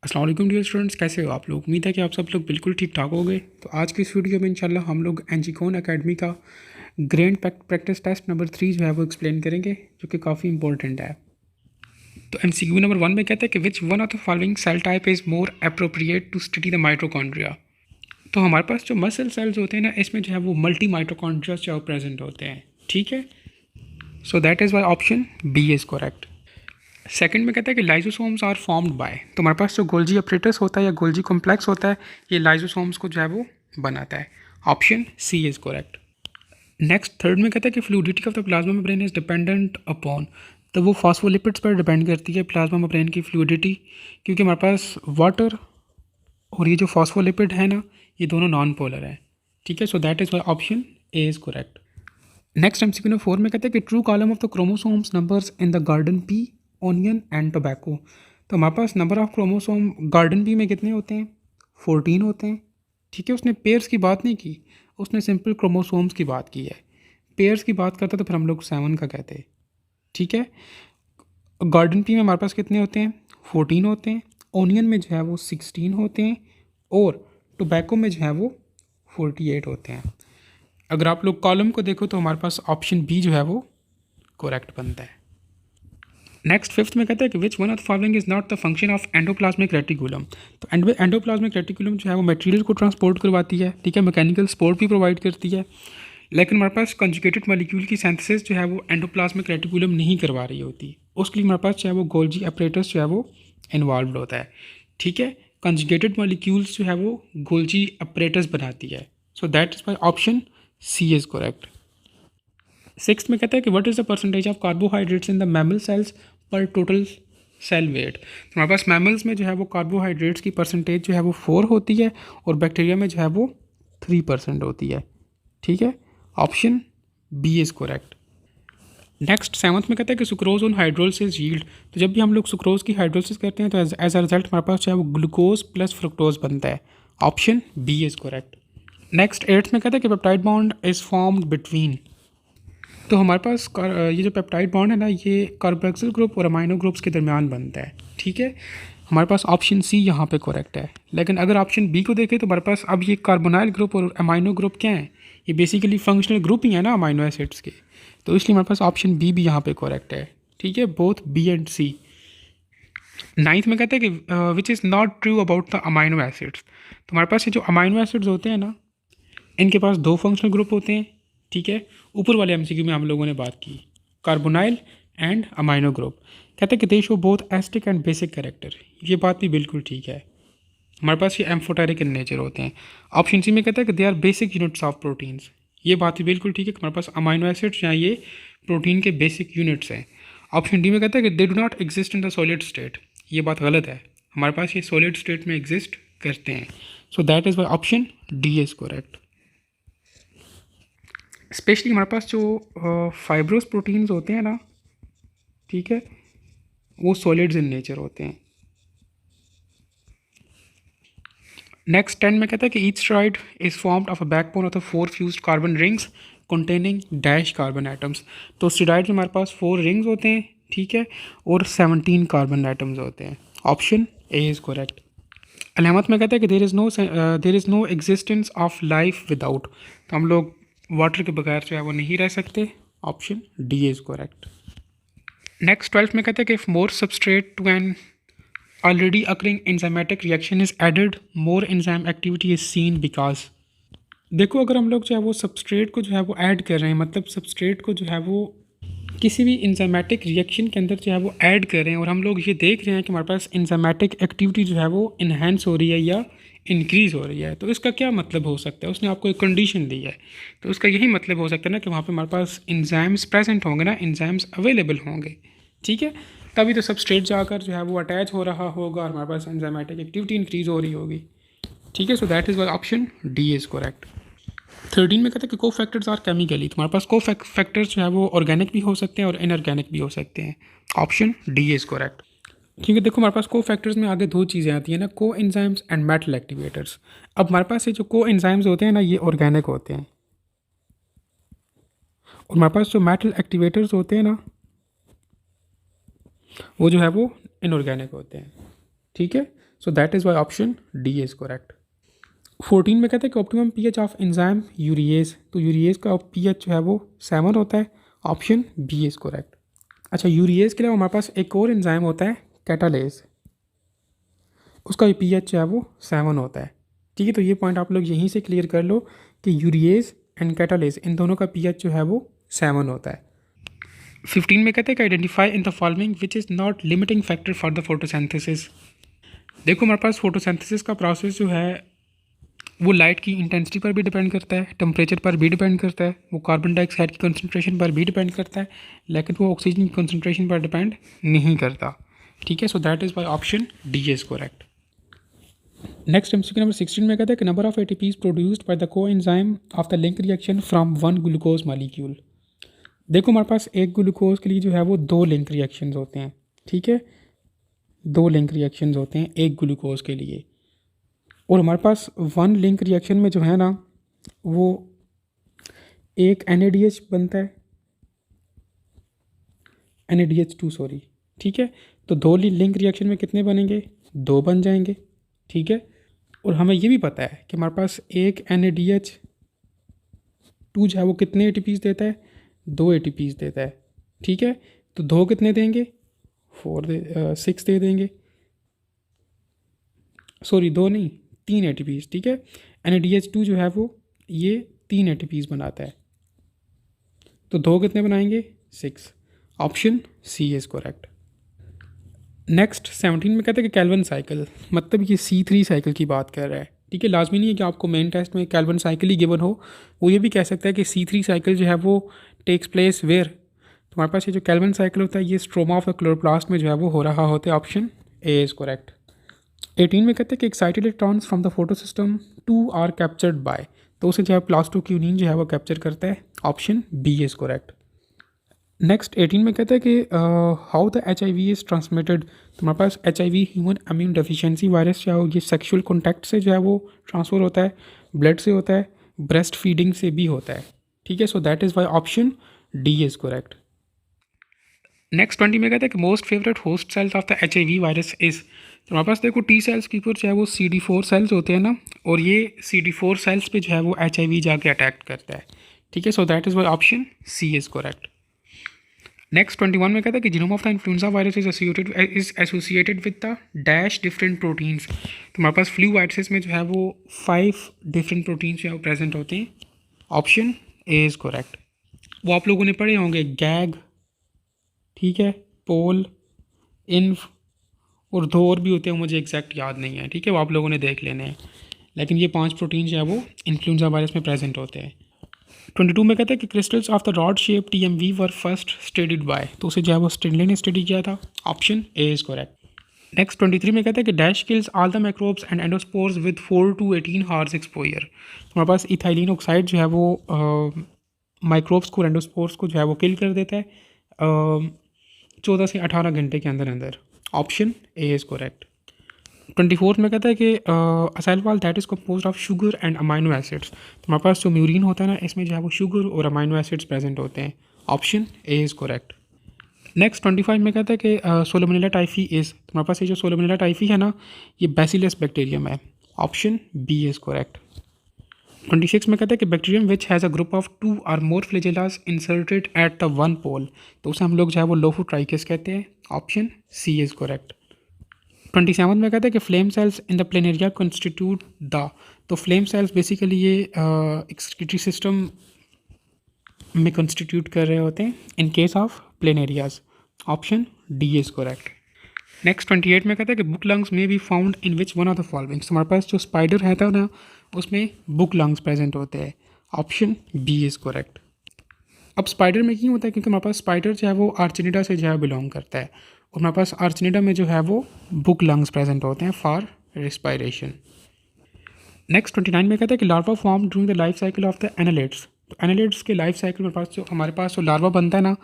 अस्सलाम वालेकुम dear students, कैसे हो आप लोग। उम्मीद है कि आप सब लोग बिल्कुल ठीक ठाक होंगे। तो आज की इस वीडियो में इंशाल्लाह हम लोग एनजीकॉन एकेडमी का ग्रैंड प्रैक्टिस टेस्ट नंबर 3 जो है वो एक्सप्लेन करेंगे, जो कि काफ़ी इंपॉर्टेंट है। तो एमसीक्यू नंबर 1 में कहता है कि which one of the following cell type is more appropriate to study the mitochondria. तो हमारे पास जो मसल सेल्स होते हैं ना, इसमें जो है वो मल्टी माइटोकॉन्ड्रिया जो प्रेजेंट होते हैं। ठीक है, so that is why option B is correct. Second में कहता है कि लाइजोसोम्स आर फॉर्म्ड बाय। तो हमारे पास जो गोल्जी अपरेटस होता है या गोल्जी कॉम्प्लेक्स होता है, ये लाइजोसोम्स को जो है वो बनाता है। Option C is correct. Next third में कहता है कि fluidity of the plasma membrane is dependent upon. तो वो फॉस्फोलिपिड्स पर डिपेंड करती है प्लाज्मा मेम्ब्रेन की फ्लूइडिटी, क्योंकि हमारे पास वाटर और ये जो फॉस्फोलिपिड है ना, ये दोनों नॉन पोलर है। ठीक है, so that is why option A is correct. Next MCQ number 4 में कहते हैं कि true column of the chromosomes numbers in the garden pea, onion and tobacco. तो हमारे पास number of chromosome garden pea में कितने होते हैं? 14 होते हैं। ठीक है, उसने पेयर्स की बात नहीं की, उसने सिंपल क्रोमोसोम्स की बात की है। पेयर्स की बात करता तो फिर हम लोग 7 का कहते हैं। ठीक है, गार्डन पी में हमारे पास कितने होते हैं? 14 होते हैं। ऑनियन में जो है वो 16 होते हैं, और टोबैको में जो है वो 48 होते हैं। अगर आप लोग कॉलम को देखो तो हमारे पास ऑप्शन बी जो है वो करेक्ट बनता है। नेक्स्ट फिफ्थ में कहता है कि which one of the following is not the function of endoplasmic reticulum. तो एंडोप्लाज्मिक रेटिकुलम जो है वो मटेरियल को ट्रांसपोर्ट करवाती है। ठीक है, मैकेनिकल सपोर्ट भी प्रोवाइड करती है, लेकिन हमारे पास कंजुगेटेड मॉलिक्यूल की सिंथेसिस जो है वो एंडोप्लाज्मिक रेटिकुलम नहीं करवा रही होती। उसके लिए हमारे पास जो है वो गोल्जी अपरेटस जो है वो इन्वॉल्व होता है। ठीक है, कंजुगेटेड मॉलिक्यूल्स जो है वो गोल्जी अपरेटस बनाती है। So that is my option C is correct. Six में कहता है कि what is the percentage of carbohydrates in the mammal cells per total cell weight. तो हमारे पास मैमल्स में जो है वो कार्बोहाइड्रेट्स की परसेंटेज जो है वो 4 होती है, और बैक्टीरिया में जो है वो 3% होती है। ठीक है, option B is correct. Next seventh में कहता है कि सुक्रोज ऑन हाइड्रोलिसिस यील्ड। तो जब भी हम लोग सुक्रोज की हाइड्रोलिसिस करते हैं तो एज अ रिजल्ट हमारे पास जो है वो ग्लूकोज प्लस फ्रुक्टोज बनता है। Option B is correct. Next eighth में कहता है कि peptide bond is formed between. तो हमारे पास ये जो पेप्टाइड बॉन्ड है ना, ये कार्बोक्सिल ग्रुप और अमाइनो ग्रुप्स के दरमियान बनता है। ठीक है, हमारे पास ऑप्शन सी यहाँ पे करेक्ट है। लेकिन अगर ऑप्शन बी को देखें तो हमारे पास अब ये कार्बोनाइल ग्रुप और अमाइनो ग्रुप क्या है? ये बेसिकली फंक्शनल ग्रुप ही है ना अमाइनो एसिड्स के। तो इसलिए हमारे पास ऑप्शन बी भी यहाँ पे करेक्ट है। ठीक है, both B and C. Ninth में कहते हैं कि which is not true about the amino acids. तो हमारे पास ये जो अमाइनो एसिड्स होते हैं ना, इनके पास 2 फंक्शनल ग्रुप होते हैं। ठीक है, ऊपर वाले एमसीक्यू में हम लोगों ने बात की कार्बोनाइल एंड अमाइनो ग्रुप। कहते हैं कि दे show both acidic and basic character. ये बात भी बिल्कुल ठीक है। हमारे पास ये एम्फोटेरिक इन नेचर होते हैं। ऑप्शन सी में कहता है कि they are basic units of proteins. ये बात भी बिल्कुल ठीक है कि हमारे पास अमाइनो एसिड्स या ये प्रोटीन के बेसिक यूनिट्स हैं। ऑप्शन डी में कहता है कि they do not exist in the solid state. ये बात गलत है, हमारे पास ये सॉलिड स्टेट में एग्जिस्ट करते हैं। So that is why option D is correct. Specially हमारे पास जो फाइब्रोस प्रोटीन्स होते हैं ना, ठीक है, वो सॉलिड्स इन नेचर होते हैं। नेक्स्ट 10 में कहता है कि each steroid is formed of a backbone of the 4 fused carbon rings containing dash carbon atoms. तो स्टेरॉइड में हमारे पास 4 रिंग्स होते हैं। ठीक है, और 17 कार्बन एटम्स होते हैं। Option A is correct. 11th में कहता है कि there is no existence of life without. तो हम लोग वाटर के बगैर जो है वो नहीं रह सकते। Option D is correct. Next 12th में कहता है कि if more substrate to an already occurring enzymatic reaction is added, more enzyme activity is seen because. देखो, अगर हम लोग जो है वो सबस्ट्रेट को जो है वो ऐड कर रहे हैं, मतलब सबस्ट्रेट को जो है वो किसी भी इंजाइमेटिक रिएक्शन के अंदर जो है वो ऐड कर रहे हैं, और हम लोग ये देख रहे हैं कि हमारे पास इंजाइमेटिक एक्टिविटी जो है वो इन्हेंस हो रही है या इंक्रीज़ हो रही है, तो इसका क्या मतलब हो सकता है? उसने आपको एक कंडीशन दी है, तो उसका यही मतलब हो सकता है ना कि वहाँ पे हमारे पास इंजाइम्स प्रेजेंट होंगे ना, इंजाइम्स अवेलेबल होंगे। ठीक है, तभी तो सबस्ट्रेट जाकर जो है वो अटैच हो रहा होगा और हमारे पास इंजाइमेटिक एक्टिविटी इंक्रीज़ हो रही होगी। ठीक है, so that is why option D is correct. 13 में कहते हैं कि को फैक्टर्स आर केमिकली। तुम्हारे पास को फैक्टर्स जो है वो ऑर्गेनिक भी हो सकते हैं और इनऑर्गेनिक भी हो सकते हैं। Option D is correct. क्योंकि देखो, हमारे पास को फैक्टर्स में आगे 2 चीज़ें आती हैं ना, को एंजाइम्स एंड मेटल एक्टिवेटर्स। अब हमारे पास ये जो को एंजाइम्स होते हैं ना, ये ऑर्गेनिक होते हैं, और हमारे पास जो मेटल एक्टिवेटर्स होते हैं ना, वो जो है वो इनऑर्गेनिक होते हैं। ठीक है, so that is why option D is correct. 14 में कहते हैं कि optimum pH of enzyme urease, तो यूरिएज का पीएच जो है वो 7 होता है, ऑप्शन बी इज़ करेक्ट। अच्छा, यूरिएज के अलावा हमारे पास एक और एंजाइम होता है कैटालेज, उसका भी पीएच जो है वो 7 होता है। ठीक है, तो ये पॉइंट आप लोग यहीं से क्लियर कर लो कि यूरिएज एंड कैटालेज इन दोनों का पीएच जो है वो 7 होता है। 15 में कहते हैं कि identify in the following which is not limiting factor for the photosynthesis. देखो हमारे पास फोटोसिंथेसिस का प्रोसेस जो है वो लाइट की इंटेंसिटी पर भी डिपेंड करता है, टेम्परेचर पर भी डिपेंड करता है, वो कार्बन डाइऑक्साइड की कंसनट्रेशन पर भी डिपेंड करता है, लेकिन वो ऑक्सीजन की कंसनट्रेशन पर डिपेंड नहीं करता। ठीक है, so that is why option D is correct. Next MCQ number 16 में कहता है कि number of ATPs produced by the coenzyme of the link reaction from one glucose molecule. देखो हमारे पास एक ग्लूकोज के लिए जो है वो 2 लिंक रिएक्शंस होते हैं। ठीक है, 2 लिंक रिएक्शंस होते हैं एक ग्लूकोज के लिए, और हमारे पास वन लिंक रिएक्शन में जो है ना वो एक NADH बनता है, NADH2 सॉरी। ठीक है, तो 2 लिंक रिएक्शन में कितने बनेंगे, 2 बन जाएंगे। ठीक है, और हमें ये भी पता है कि हमारे पास एक NADH2 जो है वो कितने ATPs देता है, 2 ATPs देता है। ठीक है, तो 2 कितने देंगे, 6 दे देंगे, सॉरी 2 नहीं 3 ATPs। ठीक है, NADH2 जो है वो ये 3 ATPs बनाता है, तो 2 कितने बनाएंगे, 6, option C is correct. Next 17 में कहते हैं कि कैल्विन साइकिल, मतलब ये C3 साइकिल की बात कर रहा है। ठीक है, लाजमी नहीं है कि आपको मेन टेस्ट में कैल्विन साइकिल ही गिवन हो, वो ये भी कह सकता है कि C3 साइकिल जो है वो टेक्स प्लेस वेयर। तो हमारे पास ये जो कैल्विन साइकिल होता है ये स्ट्रोमा ऑफ द क्लोरोप्लास्ट में जो है वो हो रहा होता है, ऑप्शन ए इज़ करेक्ट। 18 में कहते हैं कि excited electrons from the photosystem 2 are captured by, तो उसे जो है प्लास्टोक्यूनिन जो है वो कैप्चर करता है, option B is correct. Next 18 में कहता है कि how the HIV is transmitted, तो हमारे पास HIV human immune deficiency virus जो है ये सेक्सुअल कॉन्टैक्ट से जो है वो ट्रांसफ़र होता है, ब्लड से होता है, ब्रेस्ट फीडिंग से भी होता है। ठीक है, so that is why option D is correct. Next 20 में कहता है कि most favourite host cells of the HIV virus is, तो हमारे पास देखो T सेल्स के ऊपर जो है वो CD4 सेल्स होते हैं ना, और ये CD4 सेल्स पे जो है वो HIV जाके अटैक करता है। ठीक है, so that is why option C is correct. Next 21 में कहता है कि genome of the influenza virus is associated with the dash different proteins, तो हमारे पास फ्लू वायरसेस में जो है वो 5 डिफरेंट प्रोटीन्स जो है वो प्रेजेंट होते हैं, ऑप्शन ए इज़ करेक्ट। वो आप लोगों ने पढ़े होंगे, गैग, ठीक है, पोल, इन्फ, और 2 और भी होते हैं, मुझे एग्जैक्ट याद नहीं है। ठीक है, वो आप लोगों ने देख लेने हैं, लेकिन ये 5 प्रोटीन जो है वो इन्फ्लुएंजा वायरस में प्रेजेंट होते हैं। 22 में कहता है कि crystals of the rod shape TMV were first studied by, तो उसे जो है वो स्टिनले ने स्टडी किया था, option A is correct. Next 23 में कहता है कि dash kills all the microbes and endospores with 4 to 18 hours exposure, तो हमारे पास इथाइलिन ऑक्साइड जो है वो माइक्रोब्स को, एंडोस्पोर्स को जो है वो किल कर देता है 14 से 18 घंटे के अंदर अंदर, ऑप्शन ए इज़ करेक्ट। 24 में कहता है कि a cell wall that is compose of sugar and amino acids, तो हमारे पास जो म्यूरिन होता है ना इसमें जो है वो शुगर और अमाइनो एसिड्स प्रेजेंट होते हैं, option A is correct. Next 25 में कहता है कि सोलोमोनेला टाइफी इज़, तो हमारे पास ये जो सोलोमोनेला टाइफी है ना ये बैसिलस बैक्टीरियम है, ऑप्शन बी इज़ करेक्ट। 26 में कहता है कि bacterium which has a group of 2 और मोर फ्लैजेलास इंसर्टेड एट द वन पोल, तो उसे हम लोग जो है वो लोफोट्राइकस कहते हैं, ऑप्शन सी इज़ करेक्ट। 27 में कहता है कि flame cells in the planaria constitute the, तो फ्लेम सेल्स बेसिकली ये एक्सक्रीटरी सिस्टम में कॉन्स्टिट्यूट कर रहे होते हैं in case of planarias, option D is correct. Next 28 में कहता है कि बुक लंग्स में be found in which one of the following, हमारे पास जो स्पाइडर रहता है ना उसमें बुक लंग्स प्रेजेंट होते हैं, ऑप्शन बी इज़ करेक्ट। अब स्पाइडर में क्यों होता है, क्योंकि हमारे पास स्पाइडर जो है वो आर्चिनिडा से जो है बिलोंग करता है, और हमारे पास आर्चिनिडा में जो है वो बुक लंग्स प्रेजेंट होते हैं फॉर रिस्पायरेशन। नेक्स्ट 29 में कहता है कि larva form during the life cycle of the annelids, तो एनालिड्स के लाइफ साइकिल में पास जो हमारे पास जो लार्वा बनता है ना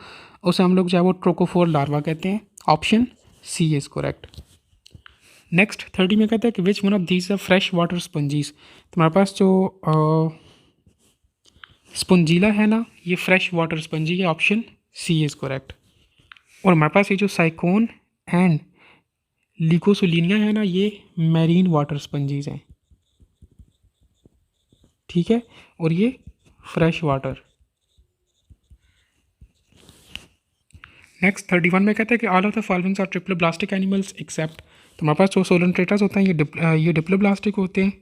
उसे हम लोग जो है वो ट्रोकोफोर लार्वा कहते हैं, option C is correct. Next 30 में कहता है कि which one of these are fresh water sponges, तो हमारे पास जो स्पंजीला है ना ये फ्रेश वाटर स्पंजी है, ऑप्शन सी इज़ करेक्ट। और हमारे पास ये जो साइकोन एंड लिकोसुलिनिया है ना, ये मैरीन वाटर स्पंजीज हैं, ठीक है, और ये फ्रेश वाटर। नेक्स्ट 31 में कहता है कि all of the followings are triploblastic animals except. तो हमारे पास जो सोलनट्रेटस होते हैं ये डिप्लोब्लास्टिक होते हैं,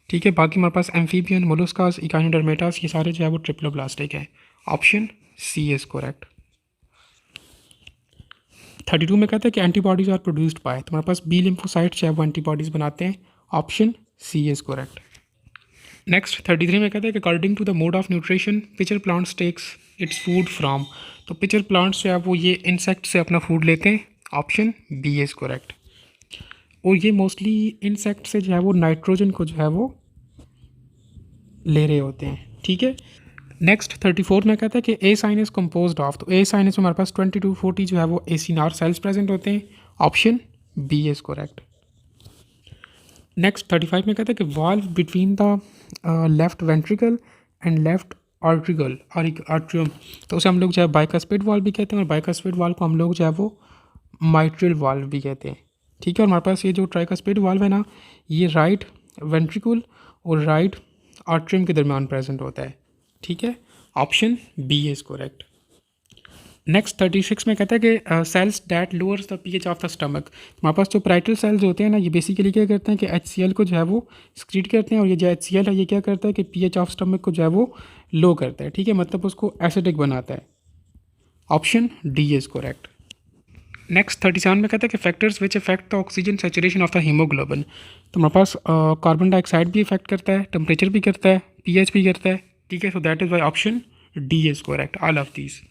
ठीक है। बाकी हमारे पास एम्फीबियन, मोलस्कास, इकाइनोडर्मेटास, ये सारे जो है वो ट्रिप्लोब्लास्टिक है। Option C is correct. 32 में कहता है कि एंटीबॉडीज़ आर प्रोड्यूस्ड बाय। तो हमारे पास बी लिम्फोसाइट्स जो है वो एंटीबॉडीज़ बनाते हैं। Option C is correct. Next 33 में कहता है कि according to the mode of nutrition pitcher plants takes its food from. तो पिचर प्लांट्स जो है वो ये इंसेक्ट से अपना फूड लेते हैं। Option B is correct. और ये मोस्टली इंसेक्ट से जो है वो नाइट्रोजन को जो है वो ले रहे होते हैं, ठीक है। नेक्स्ट 34 में कहता है कि ए साइन इज कम्पोज ऑफ। तो ए साइन में हमारे पास 2240 जो है वो एसिनार सेल्स प्रेजेंट होते हैं। Option B is correct. Next 35 में कहता है कि valve between the left ventricle and left auricle atrium. तो उसे हम लोग जो है बाइकस्पिड वाल्व भी कहते हैं, और बाइकस्पिड वाल्व को हम लोग जो है वो माइट्रल वाल्व भी कहते हैं, ठीक है। और हमारे पास ये जो ट्राइकस्पिड वाल्व है ना, ये राइट वेंट्रिकल और राइट आर्ट्रियम के दरमियान प्रेजेंट होता है, ठीक है। Option B is correct. Next 36 में कहता है कि cells that lowers the pH of the stomach. हमारे पास जो पैराइटल सेल्स होते हैं ना, ये बेसिकली क्या करते हैं कि HCl को जो है वो एक्सक्रीट करते हैं, और ये जो HCl है ये क्या करता है कि पीएच ऑफ स्टमक को जो है वो लो करता है, ठीक है, मतलब उसको एसिडिक बनाता है। Option D is correct. Next 37 में कहता है कि factors which affect the oxygen saturation of the haemoglobin. तो हमारे पास कार्बन डाइऑक्साइड भी इफेक्ट करता है, टेम्परेचर भी करता है, पीएच भी करता है, ठीक है। So that is why option D is correct, all of these.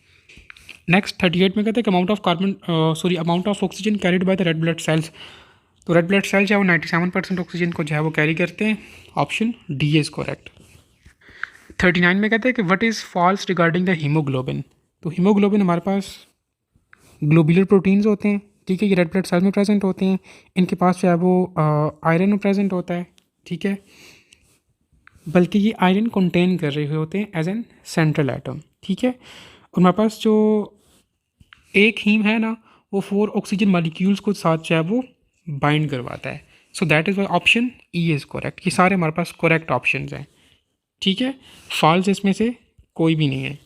Next 38 में कहते हैं कि amount of oxygen carried by the red blood cells. तो रेड ब्लड सेल्स जो है वो 97% ऑक्सीजन को जो है वो कैरी करते हैं। Option D is correct. 39 में कहते हैं कि what is false regarding the haemoglobin. तो हीमोग्लोबिन हमारे पास ग्लोबुलर प्रोटीन्स होते हैं, ठीक है, ये रेड ब्लड सेल में प्रेजेंट होते हैं। इनके पास जो है वो आयरन में प्रेजेंट होता है, ठीक है, बल्कि ये आयरन कंटेन कर रहे होते हैं एज एन सेंट्रल एटम, ठीक है। और हमारे पास जो एक हीम है ना, वो 4 ऑक्सीजन मालिक्यूल्स को साथ जो है वो बाइंड करवाता है। So that is why option E is correct. ये सारे हमारे पास करेक्ट ऑप्शंस हैं, ठीक है, फॉल्स इसमें से कोई भी नहीं है।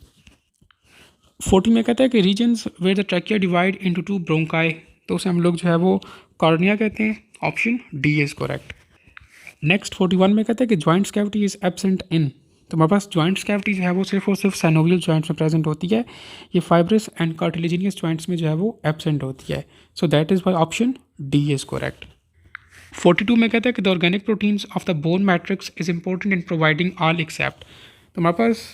40 में कहता है कि regions where the trachea divide into 2 bronchi. तो उसे हम लोग जो है वो कॉर्निया कहते हैं। Option D is correct. Next 41 में कहता है कि joints cavity is absent in. तो हमारे पास जॉइंट्स कैविटी जो है वो सिर्फ और सिर्फ सैनोवियल जॉइंट्स में प्रेजेंट होती है। ये फाइब्रस एंड कार्टिलेजिनियस जॉइंट्स में जो है वो एब्सेंट होती है। So that is why option D is correct. 42 में कहता है कि the organic proteins of the bone matrix is important in providing all except. तो हमारे पास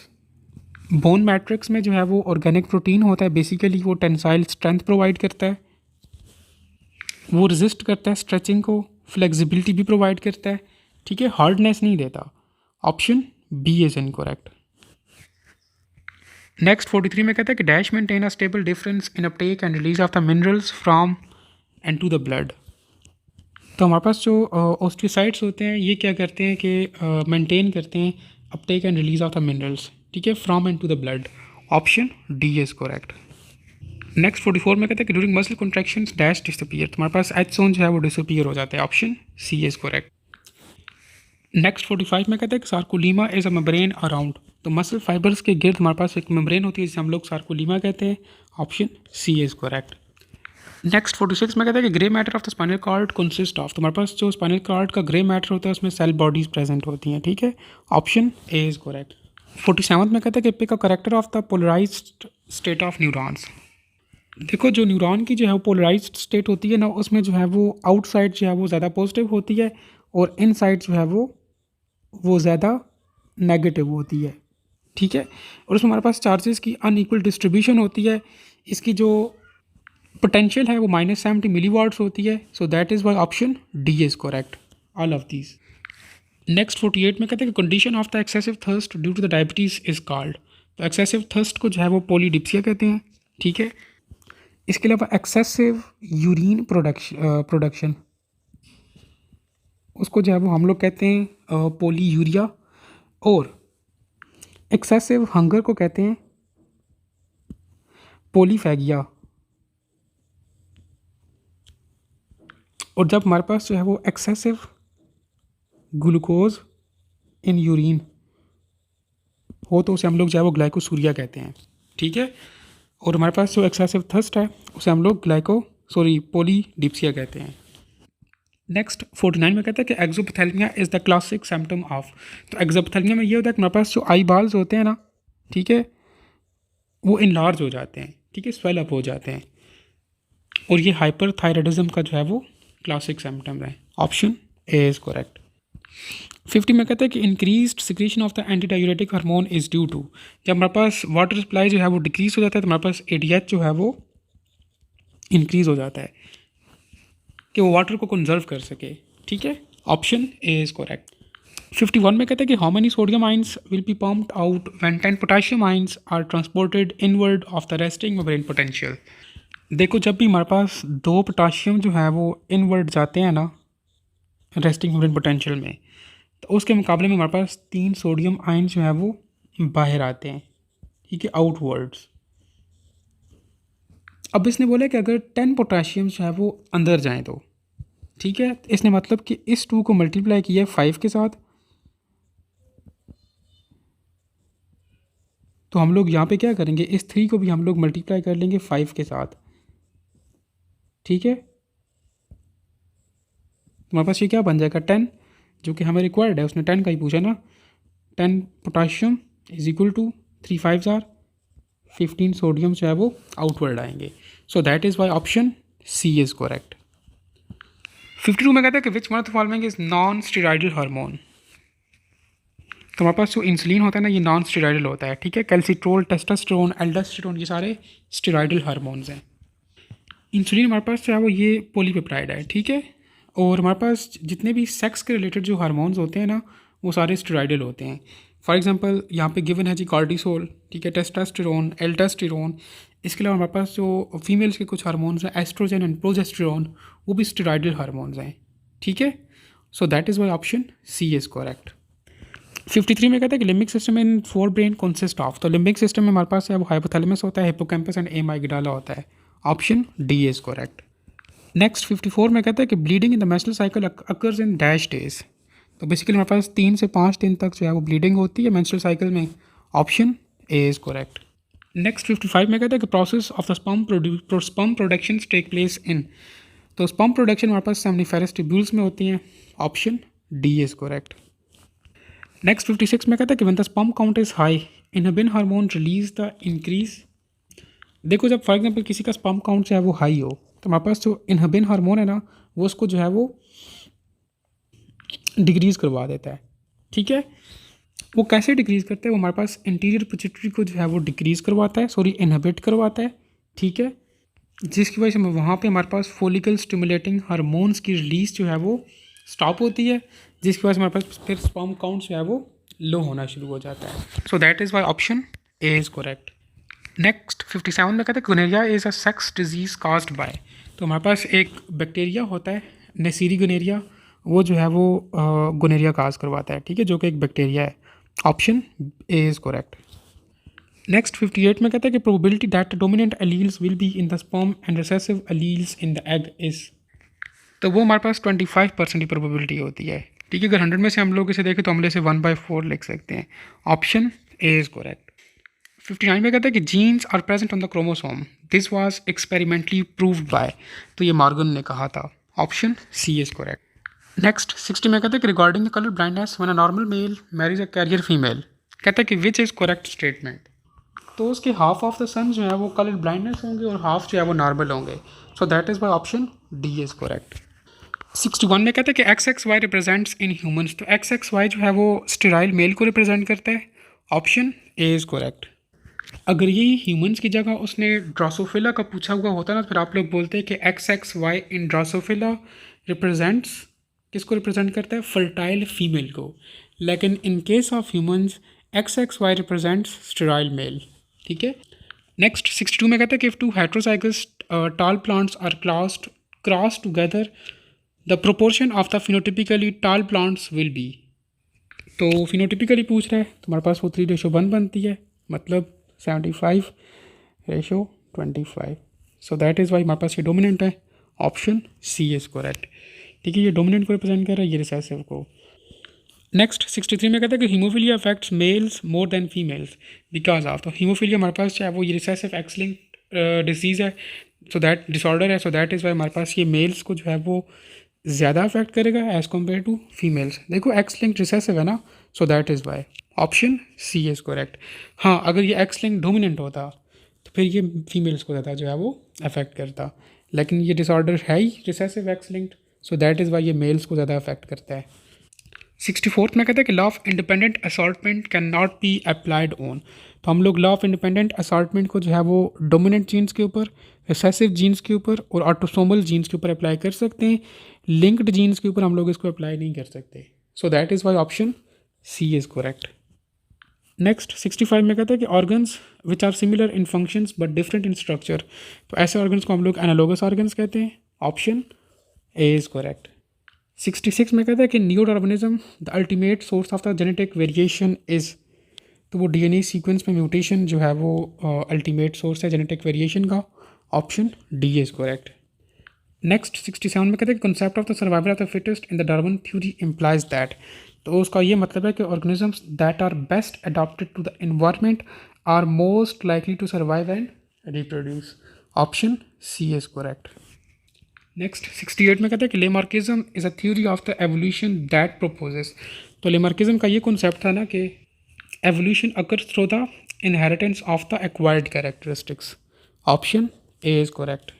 बोन मैट्रिक्स में जो है वो ऑर्गेनिक प्रोटीन होता है, बेसिकली वो टेंसाइल स्ट्रेंथ प्रोवाइड करता है, वो रेजिस्ट करता है स्ट्रेचिंग को, फ्लेक्सिबिलिटी भी प्रोवाइड करता है, ठीक है, हार्डनेस नहीं देता। Option B is incorrect. Next 43 में कहता है कि dash maintain a stable difference in uptake and release of the minerals from and to the blood. तो हमारे पास जो ऑस्टियोसाइट्स होते हैं ये क्या करते हैं कि मेंटेन करते हैं uptake and release of the minerals, ठीक है, from and to the blood. Option D is correct. Next 44 में कहते हैं कि during muscle contractions dash disappear. तो हमारे पास एच जोन जो है वो डिसअपीयर हो जाता है। Option C is correct. Next 45 में कहते हैं कि sarcolemma is a membrane around. तो मसल फाइबर्स के गिर्द हमारे पास एक मेम्ब्रेन होती है जिसे हम लोग सार्कोलीमा कहते हैं। Option C is correct. Next 46 में कहता है कि grey matter of the spinal cord consist of. तो हमारे पास जो स्पाइनल कॉर्ड का ग्रे मैटर होता है उसमें सेल बॉडीज प्रेजेंट होती हैं, ठीक है। Option A is correct. 47 में कहता है कि pick a character of the polarised state of neurons. देखो जो न्यूरॉन की जो है वो पोलराइज्ड स्टेट होती है ना, उसमें जो है वो आउटसाइड जो है वो ज़्यादा पॉजिटिव होती है और इनसाइड जो है वो ज़्यादा नेगेटिव होती है, ठीक है। और उसमें हमारे पास चार्जेस की अनइक्वल डिस्ट्रीब्यूशन होती है। इसकी जो पोटेंशियल है वो -70 मिलीवाट्स होती है। So that is why option D is correct, all of these. Next 48 में कहते हैं कि condition of the excessive thirst due to the diabetes is called. तो एक्सेसिव थर्स्ट को जो है वो पोलीडिप्सिया कहते हैं, ठीक है। इसके अलावा एक्सेसिव यूरिन प्रोडक्शन उसको जो है वो हम लोग कहते हैं पोली यूरिया, और एक्सेसिव हंगर को कहते हैं पोलीफैगिया। और जब हमारे पास जो है वो एक्सेसिव ग्लूकोज इन यूरिन हो तो उसे हम लोग जो है वो ग्लाइकोसूरिया कहते हैं, ठीक है। और हमारे पास जो एक्सेसिव थर्स्ट है उसे हम लोग पॉलीडिप्सिया कहते हैं। नेक्स्ट 49 में कहता है कि exophthalmia is the classic symptom of. तो एक्सोपथेलमिया में ये होता है कि हमारे पास जो आई बाल्स होते हैं ना, ठीक है, वो इनलार्ज हो जाते हैं, ठीक है, स्वेल अप हो जाते हैं, और ये हाइपरथायराइडिज्म का जो है वो क्लासिक सिम्टम है। Option A is correct. 50 में कहता है कि increased secretion of the anti diuretic hormone is due to. जब हमारे पास वाटर सप्लाई जो है वो डिक्रीज हो जाता है तो हमारे पास एडीएच जो है वो इंक्रीज़ हो जाता है कि वो वाटर को कंजर्व कर सके, ठीक है। Option A is correct. 51 में कहते हैं कि how many sodium ions will be pumped out when 10 potassium ions are transported inward of the resting membrane potential. देखो, जब भी हमारे पास 2 पोटाशियम जो है वो इनवर्ड जाते हैं ना रेस्टिंग मेम्ब्रेन पोटेंशियल में, तो उसके मुकाबले में हमारे पास 3 सोडियम आयन जो है वो बाहर आते हैं, ठीक है, आउटवर्ड्स। अब इसने बोला कि अगर 10 पोटाशियम जो है वो अंदर जाएं तो, ठीक है, इसने मतलब कि इस 2 को मल्टीप्लाई किया 5 के साथ, तो हम लोग यहाँ पे क्या करेंगे, इस 3 को भी हम लोग मल्टीप्लाई कर लेंगे 5 के साथ, ठीक है। हमारे पास ये क्या बन जाएगा 10, जो कि हमें रिक्वायर्ड है, उसने 10 का ही पूछा ना। 10 potassium is equal to 3 5 are 15 sodium जो है वो आउटवर्ड आएंगे। So that is why option C is correct. 52 में कहता है कि which one of the following is non steroidal hormone. तो हमारे पास जो इंसुलिन होता है ना, ये नॉन स्टेरॉइडल होता है, ठीक है। कैल्सिट्रोल, टेस्टोस्टेरोन, एल्डोस्टेरोन, ये सारे स्टेरॉइडल हार्मोन्स हैं। इंसुलिन हमारे पास जो है वो ये पॉलीपेप्टाइड है, ठीक है। और हमारे पास जितने भी सेक्स के रिलेटेड जो हार्मोन्स होते हैं ना, वो सारे स्टेरॉइडल होते हैं। फॉर एग्जांपल यहाँ पे गिवन है जी कॉर्टिसोल, ठीक है, टेस्टोस्टेरोन, एल्डोस्टेरोन। इसके अलावा हमारे पास जो फीमेल्स के कुछ हार्मोन्स हैं, एस्ट्रोजन एंड प्रोजेस्टेरोन, वो भी स्टेरॉइडल हार्मोन्स हैं, ठीक है। So that is why option C is correct. 53 में कहता है कि limbic system in 4 brain consist of. तो लिम्बिक सिस्टम में हमारे पास है वो हाइपोथैलेमस होता है, हिप्पोकैम्पस एंड एमाइग्डाला होता है। Option D is correct. Next 54 में कहता है कि bleeding in the menstrual cycle occurs in dash days. तो बेसिकली हमारे पास 3 से 5 दिन तक जो है वो ब्लीडिंग होती है मेंस्ट्रुअल साइकिल में। Option A is correct. Next 55 में कहता है कि process of the sperm production take place in. तो स्पर्म प्रोडक्शन हमारे पास सेमनीफेरस ट्यूब्यूल्स में होती हैं। Option D is correct. Next 56 में कहता है कि when the sperm count is high inhibin hormone release the increase. देखो, जब फॉर एग्जांपल किसी का स्पर्म काउंट जो है वो हाई हो तो हमारे पास जो इनहिबिन हार्मोन है ना, वो उसको जो है वो डिक्रीज़ करवा देता है, ठीक है। वो कैसे डिक्रीज़ करता है, वो हमारे पास इंटीरियर पिट्यूटरी को जो है वो डिक्रीज़ करवाता है, सॉरी इनहिबिट करवाता है, ठीक है। जिसकी वजह से वहाँ पे हमारे पास फॉलिकल स्टिमुलेटिंग हार्मोन्स की रिलीज़ जो है वो स्टॉप होती है, जिसकी वजह से हमारे पास फिर स्पर्म काउंट जो है वो लो होना शुरू हो जाता है। So that is why option A is correct. Next 57 में कहते हैं gonorrhoea is a sex disease caused by. तो हमारे पास एक बैक्टीरिया होता है नेसीरी गोनेरिया, वो जो है वो गोनेरिया काज करवाता है, ठीक है, जो कि एक बैक्टीरिया है। Option A is correct. Next 58 में कहता है कि probability that dominant alleles will be in the sperm and recessive alleles in the egg is. तो वो हमारे पास 25% की प्रोबेबिलिटी होती है, ठीक है। अगर 100 में से हम लोग इसे देखें तो हम इसे 1/4 लिख सकते हैं। Option A is correct. 59 में कहता है कि genes are present on the chromosome, this was experimentally proved by. तो ये मॉर्गन ने कहा था। Option C is correct. Next 60 में कहता है कि regarding the colour blindness when a normal male marries a carrier female, कहता है कि विच इज़ करेक्ट स्टेटमेंट। तो उसके हाफ ऑफ द सन जो है वो कलर ब्लाइंडनेस होंगे और हाफ जो है वो नॉर्मल होंगे। सो that is why option D is correct. 61 में कहता है कि XXY रिप्रेजेंट्स इन ह्यूमंस। तो XXY जो है वो स्टेराइल मेल को रिप्रेजेंट करता है। Option A is correct. अगर यही ह्यूमंस की जगह उसने ड्रोसोफिला का पूछा हुआ होता ना, तो फिर आप लोग बोलते हैं कि XXY इन ड्रोसोफिला रिप्रेजेंट्स किसको रिप्रेजेंट करता है, फर्टाइल फीमेल को। लेकिन in case of humans XXY represents sterile male, ठीक है। नेक्स्ट 62 में कहता है कि if 2 heterozygous tall plants are cross together the proportion of the phenotypically tall plants will be. तो फिनोटिपिकली पूछ रहा है तो हमारे पास वो 3:1 बनती है, मतलब 75:25। सो दैट इज़ वाई हमारे पास ये डोमिनेंट है। Option C is correct. ठीक है, ये डोमिनेंट को रिप्रेजेंट कर रहा है, ये रिसेसिव को। नेक्स्ट 63 में कहता है कि haemophilia affects males more than females because of. तो हीमोफीलिया हमारे पास चाहे वो ये रिसेसिव एक्स लिंक्ड डिजीज़ है, सो दैट डिसऑर्डर है, सो दैट इज़ वाई हमारे पास ये मेल्स को जो है वो ज़्यादा अफेक्ट करेगा एज़ कम्पेयर टू फीमेल्स। देखो एक्स लिंक रिसेसिव है ना, so that is why option C is correct. हाँ, अगर ये एक्स लिंक डोमिनेंट होता तो फिर ये फीमेल्स को ज़्यादा जो है वो अफेक्ट करता, लेकिन ये डिसऑर्डर है ही recessive X linked, so that is why ये मेल्स को ज़्यादा अफेक्ट करता है। 64th में कहते हैं कि law of independent assortment can not be applied on. तो हम लोग लॉ ऑफ इंडिपेंडेंट असॉर्टमेंट को जो है वो डोमिनेंट जीन्स के ऊपर, रिसेसिव जीन्स के ऊपर और ऑटोसोमल जीन्स के ऊपर अप्लाई कर सकते हैं, लिंक्ड जीन्स के ऊपर हम लोग इसको अप्लाई नहीं कर सकते। So that is why option C is correct. Next 65 में कहते हैं कि organs which are similar in functions but different in structure. तो ऐसे ऑर्गन्स को हम लोग एनालोगस ऑर्गन्स कहते हैं, ऑप्शन ए इज़ करेक्ट। 66 में कहता है कि neo-Darwinism the ultimate source of the genetic variation is. तो वो डीएनए सीक्वेंस में म्यूटेशन जो है वो अल्टीमेट सोर्स है जेनेटिक वेरिएशन का, option D is correct. Next 67 में कहते हैं कि concept of the survival of the fittest in the Darwin theory implies that. तो उसका ये मतलब है कि organisms that are best adopted to the environment are most likely to survive and reproduce, option C is correct. Next 68 में कहते हैं कि Lamarckism is a theory of the evolution that proposes. तो लेमार्किज्म का ये कॉन्सेप्ट था ना कि evolution occurs through the inheritance of the acquired characteristics, option A is correct.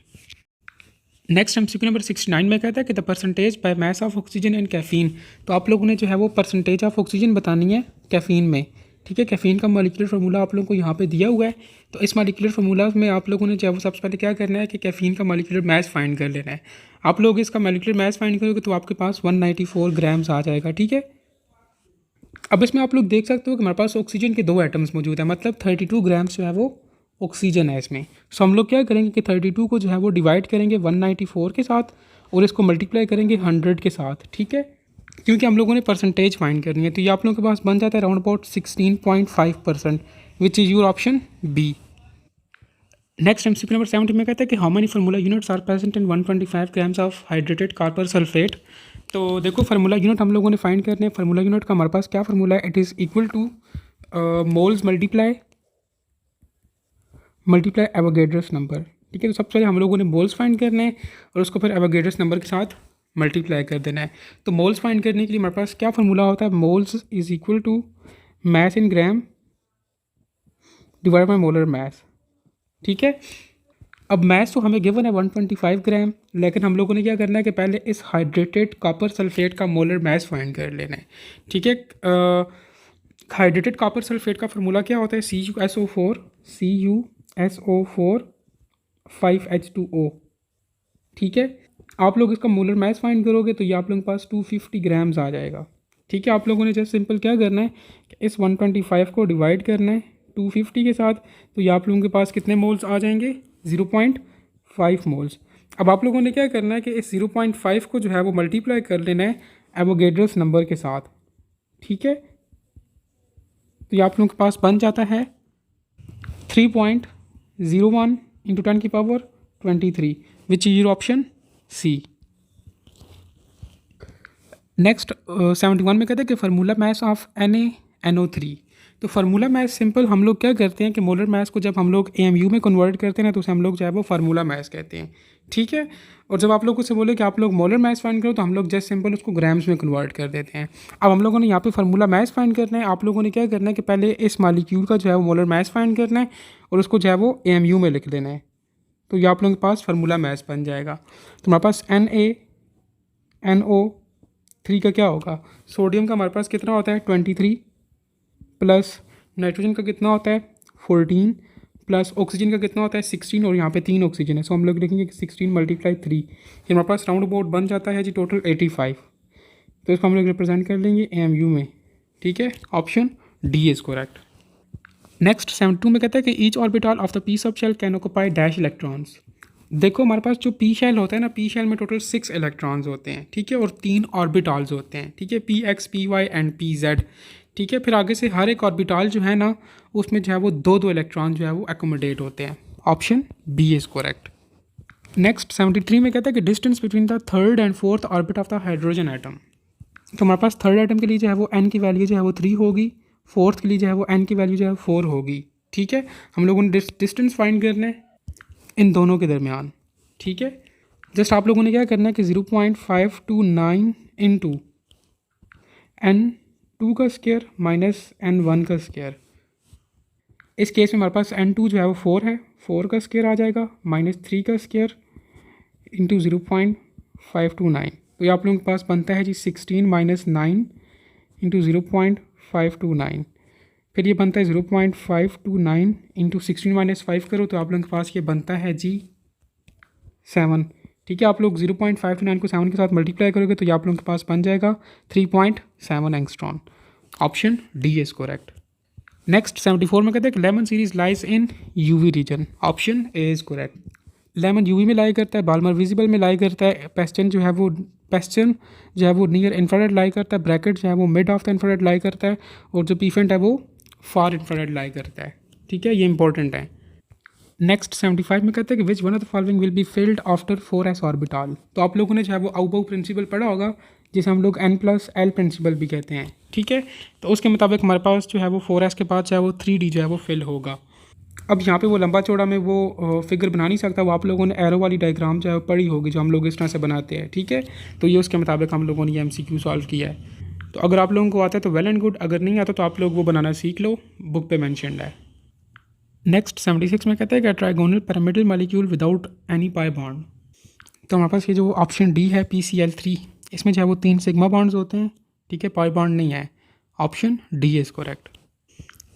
Next MCQ number 69 में कहता है कि the percentage by mass of oxygen and caffeine. तो आप लोगों ने जो है वो परसेंटेज ऑफ ऑक्सीजन बतानी है कैफीन में। ठीक है, कैफीन का मॉलिक्यूलर फार्मूला आप लोगों को यहाँ पे दिया हुआ है। तो इस मॉलिक्यूलर फार्मूला में आप लोगों ने जो है वो सबसे पहले क्या करना है कि कैफीन का मॉलिक्यूलर मास फाइंड कर लेना है। आप लोग इसका मॉलिक्यूलर मास फाइंड करोगे तो आपके पास 194 ग्राम्स आ जाएगा। ठीक है, अब इसमें आप लोग देख सकते हो कि हमारे पास ऑक्सीजन के 2 एटम्स मौजूद है, मतलब 32 ग्राम्स जो है वो ऑक्सीजन है इसमें। सो हम लोग क्या करेंगे कि 32 को जो है वो डिवाइड करेंगे 194 के साथ और इसको मल्टीप्लाई करेंगे 100 के साथ। ठीक है, क्योंकि हम लोगों ने परसेंटेज फाइंड करनी है, तो ये आप लोगों के पास बन जाता है around about 16.5%, which is your option B. Next MCQ number 70 में कहता है कि how many formula units are present in 125 grams of hydrated copper sulphate. तो देखो फार्मूला यूनिट हम लोगों ने फाइंड करने हैं। फार्मूला यूनिट का हमारे पास क्या फार्मूला है, it is equal to moles multiply Avogadro's number. ठीक है, तो सबसे पहले हम लोगों ने मोल्स फाइंड करने हैं और उसको फिर एवोगेड्रस नंबर के साथ मल्टीप्लाई कर देना है। तो मोल्स फाइंड करने के लिए हमारे पास क्या फार्मूला होता है, moles is equal to mass in gram divide by molar mass. ठीक है, अब मास तो हमें गिवन है 125 ग्राम, लेकिन हम लोगों ने क्या करना है कि पहले इस हाइड्रेटेड कॉपर सल्फेट का मोलर मास फाइंड कर लेना है। ठीक है, हाइड्रेटेड कॉपर सल्फेट का फार्मूला क्या होता है, CuSO4 5H2O। ठीक है, आप लोग इसका मोलर मास फाइंड करोगे तो ये आप लोगों के पास 250 ग्राम्स आ जाएगा। ठीक है, आप लोगों ने जस्ट सिंपल क्या करना है कि इस 125 को डिवाइड करना है 250 के साथ, तो ये आप लोगों के पास कितने मोल्स आ जाएंगे, 0.5 मोल्स। अब आप लोगों ने क्या करना है कि इस 0.5 को जो है वो मल्टीप्लाई कर लेना है एवोगेड्रस नंबर के साथ। ठीक है, तो ये आप लोगों के पास बन जाता है 3.01 इंटू 10 की power 23, which is your option C. Next 71 में कहते हैं कि फार्मूला मास ऑफ NaNO3। तो फार्मूला मास सिंपल हम लोग क्या करते हैं कि मोलर मास को जब हम लोग AMU में कन्वर्ट करते हैं ना तो उसे हम लोग जो है वो फार्मूला मास कहते हैं। ठीक है, और जब आप लोग उससे बोले कि आप लोग मोलर मास फाइंड करो तो हम लोग जस्ट सिंपल उसको ग्राम्स में कन्वर्ट कर देते हैं। अब हम लोगों ने यहाँ पे फार्मूला मास फाइंड करना है। आप लोगों ने क्या करना है कि पहले इस मॉलिक्यूल का जो है वो मोलर मास फाइंड करना है और उसको जो है वो AMU में लिख देना है, तो ये आप लोगों के पास फार्मूला मास बन जाएगा। तो हमारे पास NaNO3 का क्या होगा, सोडियम का हमारे पास कितना होता है 23 प्लस नाइट्रोजन का कितना होता है 14 प्लस ऑक्सीजन का कितना होता है 16 और यहाँ पे 3 ऑक्सीजन है, सो हम लोग लिखेंगे 16 मल्टीप्लाई 3, ये हमारे पास राउंड अबाउट बन जाता है जी टोटल 85। तो इसको हम लोग रिप्रेजेंट कर लेंगे AMU में। ठीक है, option D is correct. Next 72 में कहता है कि each orbital of the P sub shell can occupy dash electrons. देखो हमारे पास जो पी शेल होता है ना, पी शेल में टोटल 6 इलेक्ट्रॉन्स होते हैं। ठीक है, और 3 ऑर्बिटल्स होते हैं। ठीक है, PX PY एंड PZ। ठीक है, फिर आगे से हर एक ऑर्बिटल जो है ना उसमें जो है वो 2 इलेक्ट्रॉन जो है वो एकोमोडेट होते हैं, option B is correct. Next 73 में कहता है कि distance between the third and fourth orbit of the hydrogen atom. तो हमारे पास थर्ड एटम के लिए जो है वो n की वैल्यू जो है वो 3 होगी, फोर्थ के लिए जो है वो n की वैल्यू जो है 4 होगी। ठीक है, हम लोगों ने डिस्टेंस फाइंड करना है इन दोनों के दरमियान। ठीक है, जस्ट आप लोगों ने क्या करना है कि 0.529 इंटू n2 का स्क्वायर माइनस n1 का स्क्वायर। इस केस में हमारे पास n2 जो है वो 4 है, 4 का स्क्वायर आ जाएगा माइनस 3 का स्क्वायर इंटू 0.529। तो ये आप लोगों के पास बनता है जी 16 माइनस 9 इंटू 0.529। फिर ये बनता है 0.529 इंटू 16 माइनस 5 करो तो आप लोगों के पास ये बनता है जी 7। ठीक है, आप लोग 0.529 को 7 के साथ मल्टीप्लाई करोगे तो ये आप लोगों के पास बन जाएगा 3.7 angstrom. Option D is correct. Next 74 में कहते हैं कि Lyman series lies in UV region. Option A is correct. Lyman UV में लाई करता है, बाल्मर विजिबल में लाई करता है, पेस्टन जो है वो नियर इंफ्रारेड लाई करता है, ब्रैकेट जो है वो मिड ऑफ द इंफ्रारेड लाई करता है, और जो पीफेंट है वो फार इंफ्रारेड लाई करता है। ठीक है, ये इंपॉर्टेंट है। नेक्स्ट 75 में कहते हैं कि which one of the following will be filled after 4s orbital. तो आप लोगों ने जो है वो आउबाउ प्रिंसिपल पढ़ा होगा, जिसे हम लोग n+l प्रिंसिपल भी कहते हैं। ठीक है, तो उसके मुताबिक हमारे पास जो है वो 4s के बाद जो है वो 3d जो है वो फिल होगा। अब यहाँ पे वो लंबा चौड़ा में वो फिगर बना नहीं सकता, वो आप लोगों ने एरो वाली डायग्राम जो है पढ़ी होगी, जो हम लोग इस तरह से बनाते हैं। ठीक है, तो ये उसके मुताबिक हम लोगों ने ये MCQ सॉल्व किया है। तो अगर आप लोगों को आता है तो वेल एंड गुड, अगर नहीं आता तो आप लोग वो बनाना सीख लो, बुक पे मैंशनड है। नेक्स्ट 76 में कहता है कि trigonal pyramidal molecule without any pi bond. तो हमारे पास ये जो ऑप्शन डी है PCl3, इसमें जो है वो 3 सिग्मा बॉन्ड्स होते हैं। ठीक है, पाई बॉन्ड नहीं है। Option D is correct.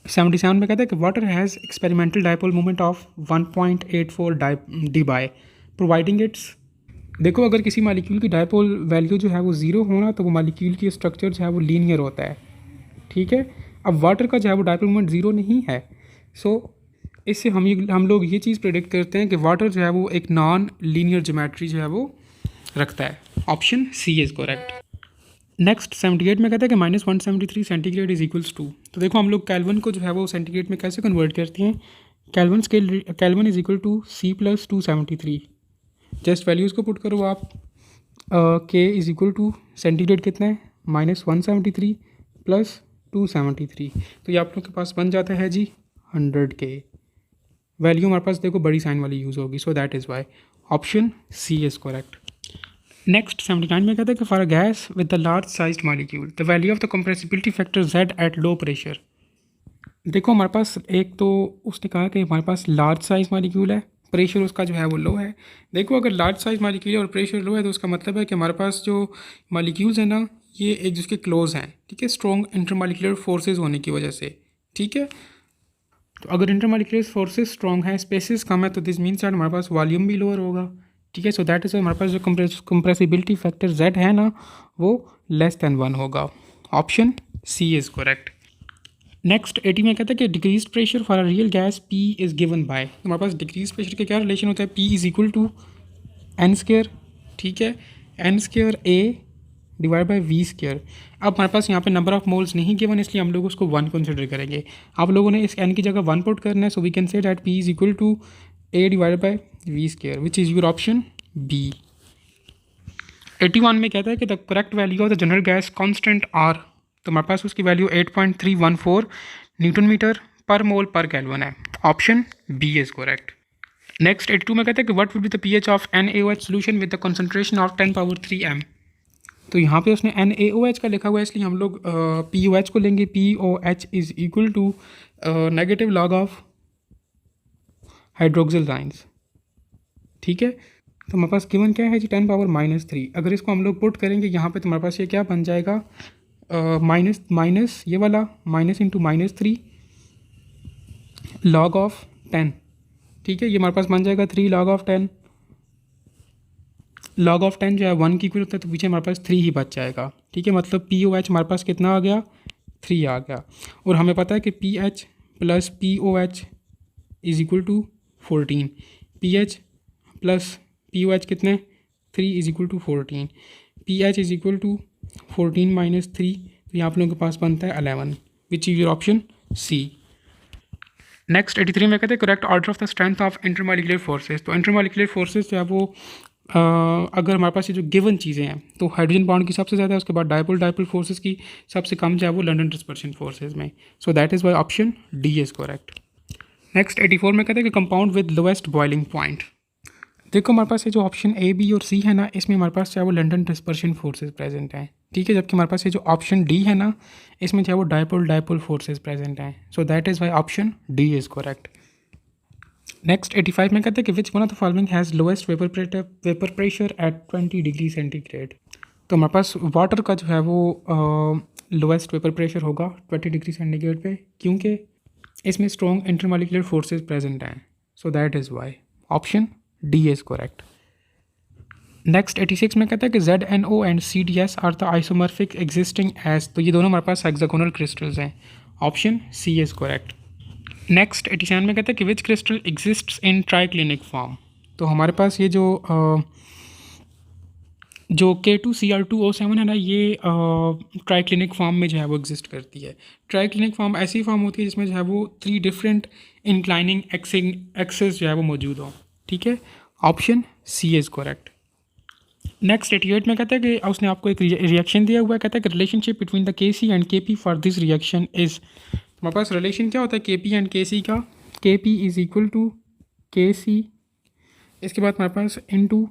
77 में कहता है कि water has experimental dipole moment of 1.84 D by providing it's. देखो, अगर किसी मालिक्यूल की डायपोल वैल्यू जो है वो 0 होना तो वो मालिक्यूल की स्ट्रक्चर जो है वो लीनियर होता है। ठीक है, अब वाटर का जो है वो डायपोल मोमेंट 0 नहीं है, सो इससे हम लोग ये चीज़ प्रेडिक्ट करते हैं कि वाटर जो है वो एक नॉन लीनियर ज्योमेट्री जो है वो रखता है। Option C is correct. Next 78 में कहता है कि -173 सेंटीग्रेड इज इक्वल्स टू। तो देखो, हम लोग कैल्विन को जो है वो सेंटीग्रेड में कैसे कन्वर्ट करते हैं। Kelvin is equal to C+273। Just values को पुट करो आप। के इज़ इक्वल टू सेंटीग्रेड कितना है -173 प्लस 273, तो ये आप लोग के पास बन जाता है जी 100 के। वैल्यू हमारे पास देखो बड़ी साइन वाली यूज़ होगी, so that is why option C is correct. Next 79 में कहता है कि for a gas with the large sized molecule the value of the compressibility factor Z at low pressure. देखो, हमारे पास एक तो उसने कहा कि हमारे पास लार्ज साइज मॉलिक्यूल है, प्रेशर उसका जो है वो लो है। देखो, अगर लार्ज साइज मॉलिक्यूल है और प्रेशर लो है तो उसका मतलब है कि हमारे पास जो मॉलिक्यूल्स हैं ना, ये एक दूसरे के क्लोज हैं। ठीक है, स्ट्रॉन्ग इंटरमॉलिक्यूलर फोर्सेज होने की वजह से। ठीक है, तो अगर इंटरमॉलिक्यूलर फोर्सेज स्ट्रॉन्ग है, स्पेसिस कम है, तो दिस मीन्स दैट हमारे पास वॉल्यूम भी लोअर होगा। ठीक है, सो दैट इज़ हमारे पास जो कंप्रेसिबिलिटी फैक्टर Z है ना, वो <<1 होगा। Option C is correct. Next 80 में कहता है कि decrease pressure for a real gas P is given by. तो हमारे पास डिक्रीज प्रेशर के क्या रिलेशन होता है, P is equal to n²। ठीक है, n² A divide by V²। अब हमारे पास यहाँ पे नंबर ऑफ मोल्स नहीं गिवन, इसलिए हम लोग उसको 1 कंसिडर करेंगे। आप लोगों ने इस n की जगह 1 पुट करना है, so we can say that P is equal to A divide by V², which is your option B। 81 में कहता है कि the correct value of the general gas constant R। तो हमारे पास उसकी वैल्यू 8.314 न्यूटन मीटर पर मोल पर केल्विन है। Option B is correct. Next 82 में कहता है कि what will be the pH of NaOH solution with the concentration of 10⁻³ m। तो यहाँ पे उसने NaOH का लिखा हुआ है, इसलिए हम लोग POH को लेंगे। POH is equal to negative log of hydroxyl ions. ठीक है, तो हमारे पास गिवन क्या है जी 10⁻³ अगर इसको हम लोग पुट करेंगे यहाँ पे तो हमारे पास ये क्या बन जाएगा, माइनस ये वाला माइनस इंटू -3 लॉग ऑफ 10। ठीक है, ये हमारे पास बन जाएगा 3 लॉग ऑफ 10। लॉग ऑफ 10 जो है 1 की इक्वल होता है, तो पीछे हमारे पास 3 ही बच जाएगा। ठीक है, मतलब POH हमारे पास कितना आ गया, 3 आ गया। और हमें पता है कि PH plus POH is equal to 14। PH plus POH कितने, 3 is equal to 14। PH is equal to 14 minus 3, तो यहाँ आप लोगों के पास बनता है 11, which is your option C. Next 83 में कहते हैं correct order of the strength of intermolecular forces. तो इंटरमॉलिक्यूलर फोर्सेस जो है वो अगर हमारे पास ये जो गिवन चीज़ें हैं तो हाइड्रोजन बॉन्ड की सबसे ज़्यादा है, उसके बाद डायपोल डायपोल फोर्सेस की सबसे कम जो है वो लंदन डिस्पर्शन फोर्सेस में। सो that is why option D is correct. Next 84 में कहते हैं कि compound with lowest boiling point. देखो हमारे पास ये जो ऑप्शन ए बी और सी है ना, इसमें हमारे पास जो है वो लंदन डिस्पर्शन फोर्सेस प्रेजेंट हैं, ठीक है। जबकि हमारे पास ये जो ऑप्शन डी है ना, इसमें जो है वो डायपोल डायपोल फोर्सेस प्रेजेंट हैं। So that is why option D is correct. Next 85 में कहते हैं कि which one of the following has lowest vapour pressure at 20 degree centigrade. तो हमारे पास वाटर का जो है वो लोएस्ट वेपर प्रेशर होगा 20 डिग्री सेंटीग्रेड पे, क्योंकि इसमें स्ट्रॉन्ग इंटरमॉलिक्यूलर फोर्सेस प्रेजेंट हैं। So that is why option D is correct. Next 86 में कहता है कि ZnO and CdS are the isomorphic existing as. तो ये दोनों हमारे पास हेक्सागोनल क्रिस्टल्स हैं। Option C is correct. Next 87 में कहता है कि which crystal exists in triclinic form. तो हमारे पास ये जो K2Cr2O7 है ना, ये ट्राइक्लिनिक फॉर्म में जो है वो एग्जिस्ट करती है। ट्राइक्लिनिक फॉर्म ऐसी फॉर्म होती है जिसमें जो है वो 3 डिफरेंट इंक्लाइनिंग एक्सेस जो है वो मौजूद हो, ठीक है। Option C is correct. Next 88 में कहता है कि उसने आपको एक रिएक्शन दिया हुआ है, कहता है कि relationship between the KC and KP for this reaction is. हमारे पास रिलेशन क्या होता है KP एंड KC का, KP is equal to KC, इसके बाद हमारे पास इनटू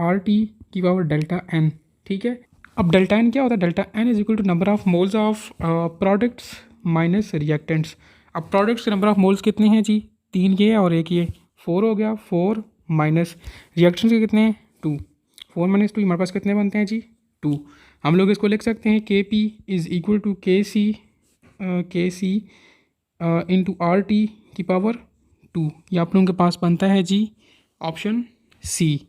RT की पावर डेल्टा N, ठीक है। अब डेल्टा N क्या होता है, delta N is equal to number of moles of products minus reactants. अब प्रोडक्ट्स के नंबर ऑफ मोल्स कितने हैं जी, 3 ये और एक ये, 4 हो गया, 4 माइनस रिएक्टेंट्स के कितने हैं 2, 4 माइनस 2 हमारे पास कितने बनते हैं जी 2। हम लोग इसको लिख सकते हैं KP is equal to KC into RT की पावर 2। ये आप लोगों के पास बनता है जी ऑप्शन सी,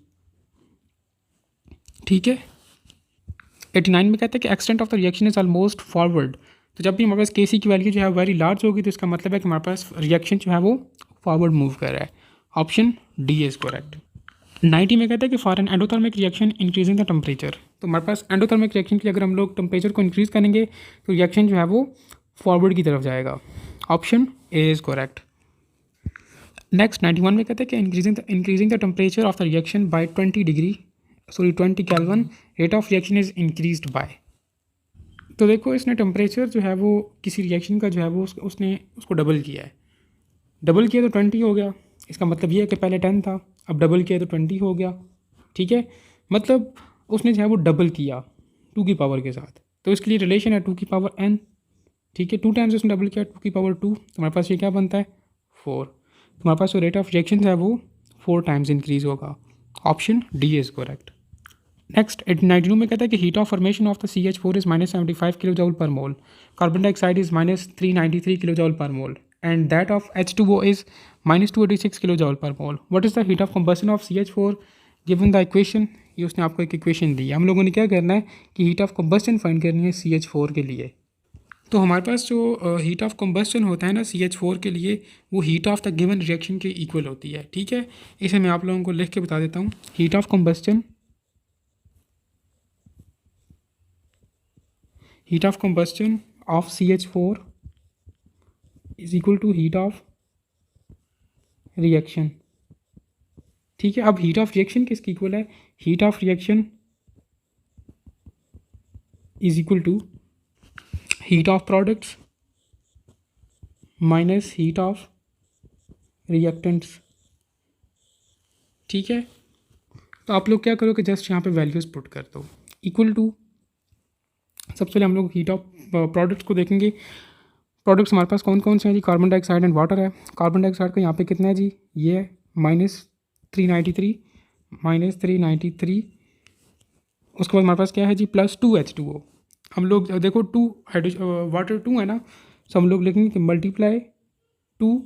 ठीक है। 89 में कहते हैं कि extent of the reaction is almost forward. तो जब भी हमारे पास KC की वैल्यू जो है वेरी लार्ज होगी तो इसका मतलब है कि हमारे पास रिएक्शन जो है वो फॉरवर्ड मूव कर रहा है। Option D is correct. 90 में कहते हैं कि for an endothermic reaction increasing the temperature. तो हमारे पास एंडोथर्मिक रिएक्शन के लिए अगर हम लोग टेम्परेचर को इंक्रीज़ करेंगे तो रिएक्शन जो है वो फॉरवर्ड की तरफ जाएगा। Option A is correct. Next 91 में कहते हैं कि increasing the temperature of the reaction by 20 kelvin rate of reaction is increased by. तो देखो इसने टेम्परेचर जो है वो किसी रिएक्शन का जो है वो उसने उसको डबल किया है। डबल किया तो 20 हो गया, इसका मतलब ये है कि पहले 10 था, अब डबल किया तो 20 हो गया, ठीक है। मतलब उसने जो है वो डबल किया 2 की पावर के साथ, तो इसके लिए रिलेशन है 2 की पावर n, ठीक है। 2 टाइम्स उसने डबल किया 2 की पावर 2, तो हमारे पास ये क्या बनता है 4। तो हमारे पास जो रेट ऑफ रिएक्शन है वो 4 टाइम्स इंक्रीज़ होगा। Option D is correct. Next 92 में कहता है कि heat of formation of the CH4 is -75 kilo joule पर मोल, carbon dioxide is -393 kilo joule पर mole and that of H2O is -286 kilo joule पर मोल। What is the heat of combustion of CH4 given the equation. ये उसने आपको एक equation दी है, हम लोगों ने क्या करना है कि हीट ऑफ कंबशन फाइंड करनी है CH4 के लिए। तो हमारे पास जो हीट ऑफ कंबशन होता है ना CH4 के लिए, वो heat of the given reaction के इक्वल होती है, ठीक है। इसे मैं आप लोगों को लिख के बता देता हूँ। Heat of combustion of CH4 is equal to heat of reaction, ठीक है। अब हीट ऑफ रिएक्शन किसकी इक्वल है, heat of reaction is equal to heat of products minus heat of reactants, ठीक है। तो आप लोग क्या करो कि जस्ट यहाँ पे वैल्यूज़ पुट कर दो इक्वल टू। सबसे पहले हम लोग हीट ऑफ प्रोडक्ट्स को देखेंगे। प्रोडक्ट्स हमारे पास कौन कौन से हैं जी, कार्बन डाइऑक्साइड एंड वाटर है। कार्बन डाइऑक्साइड का यहाँ पे कितना है जी, ये है -393 उसके बाद हमारे पास क्या है जी +2 H2O। हम लोग देखो 2 वाटर 2 है ना, तो हम लोग लिखेंगे कि मल्टीप्लाई 2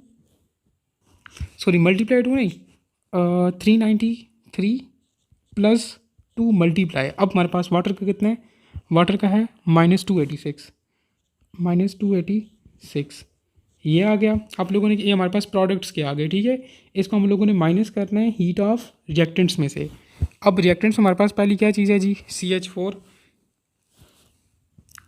नहीं 393 +2 मल्टीप्लाई। अब हमारे पास वाटर का कितना है, वाटर का है -286 ये आ गया। आप लोगों ने ये हमारे पास प्रोडक्ट्स के आ गए, ठीक है। इसको हम लोगों ने माइनस करना है हीट ऑफ रिएक्टेंट्स में से। अब रिएक्टेंट्स हमारे पास पहली क्या चीज़ है जी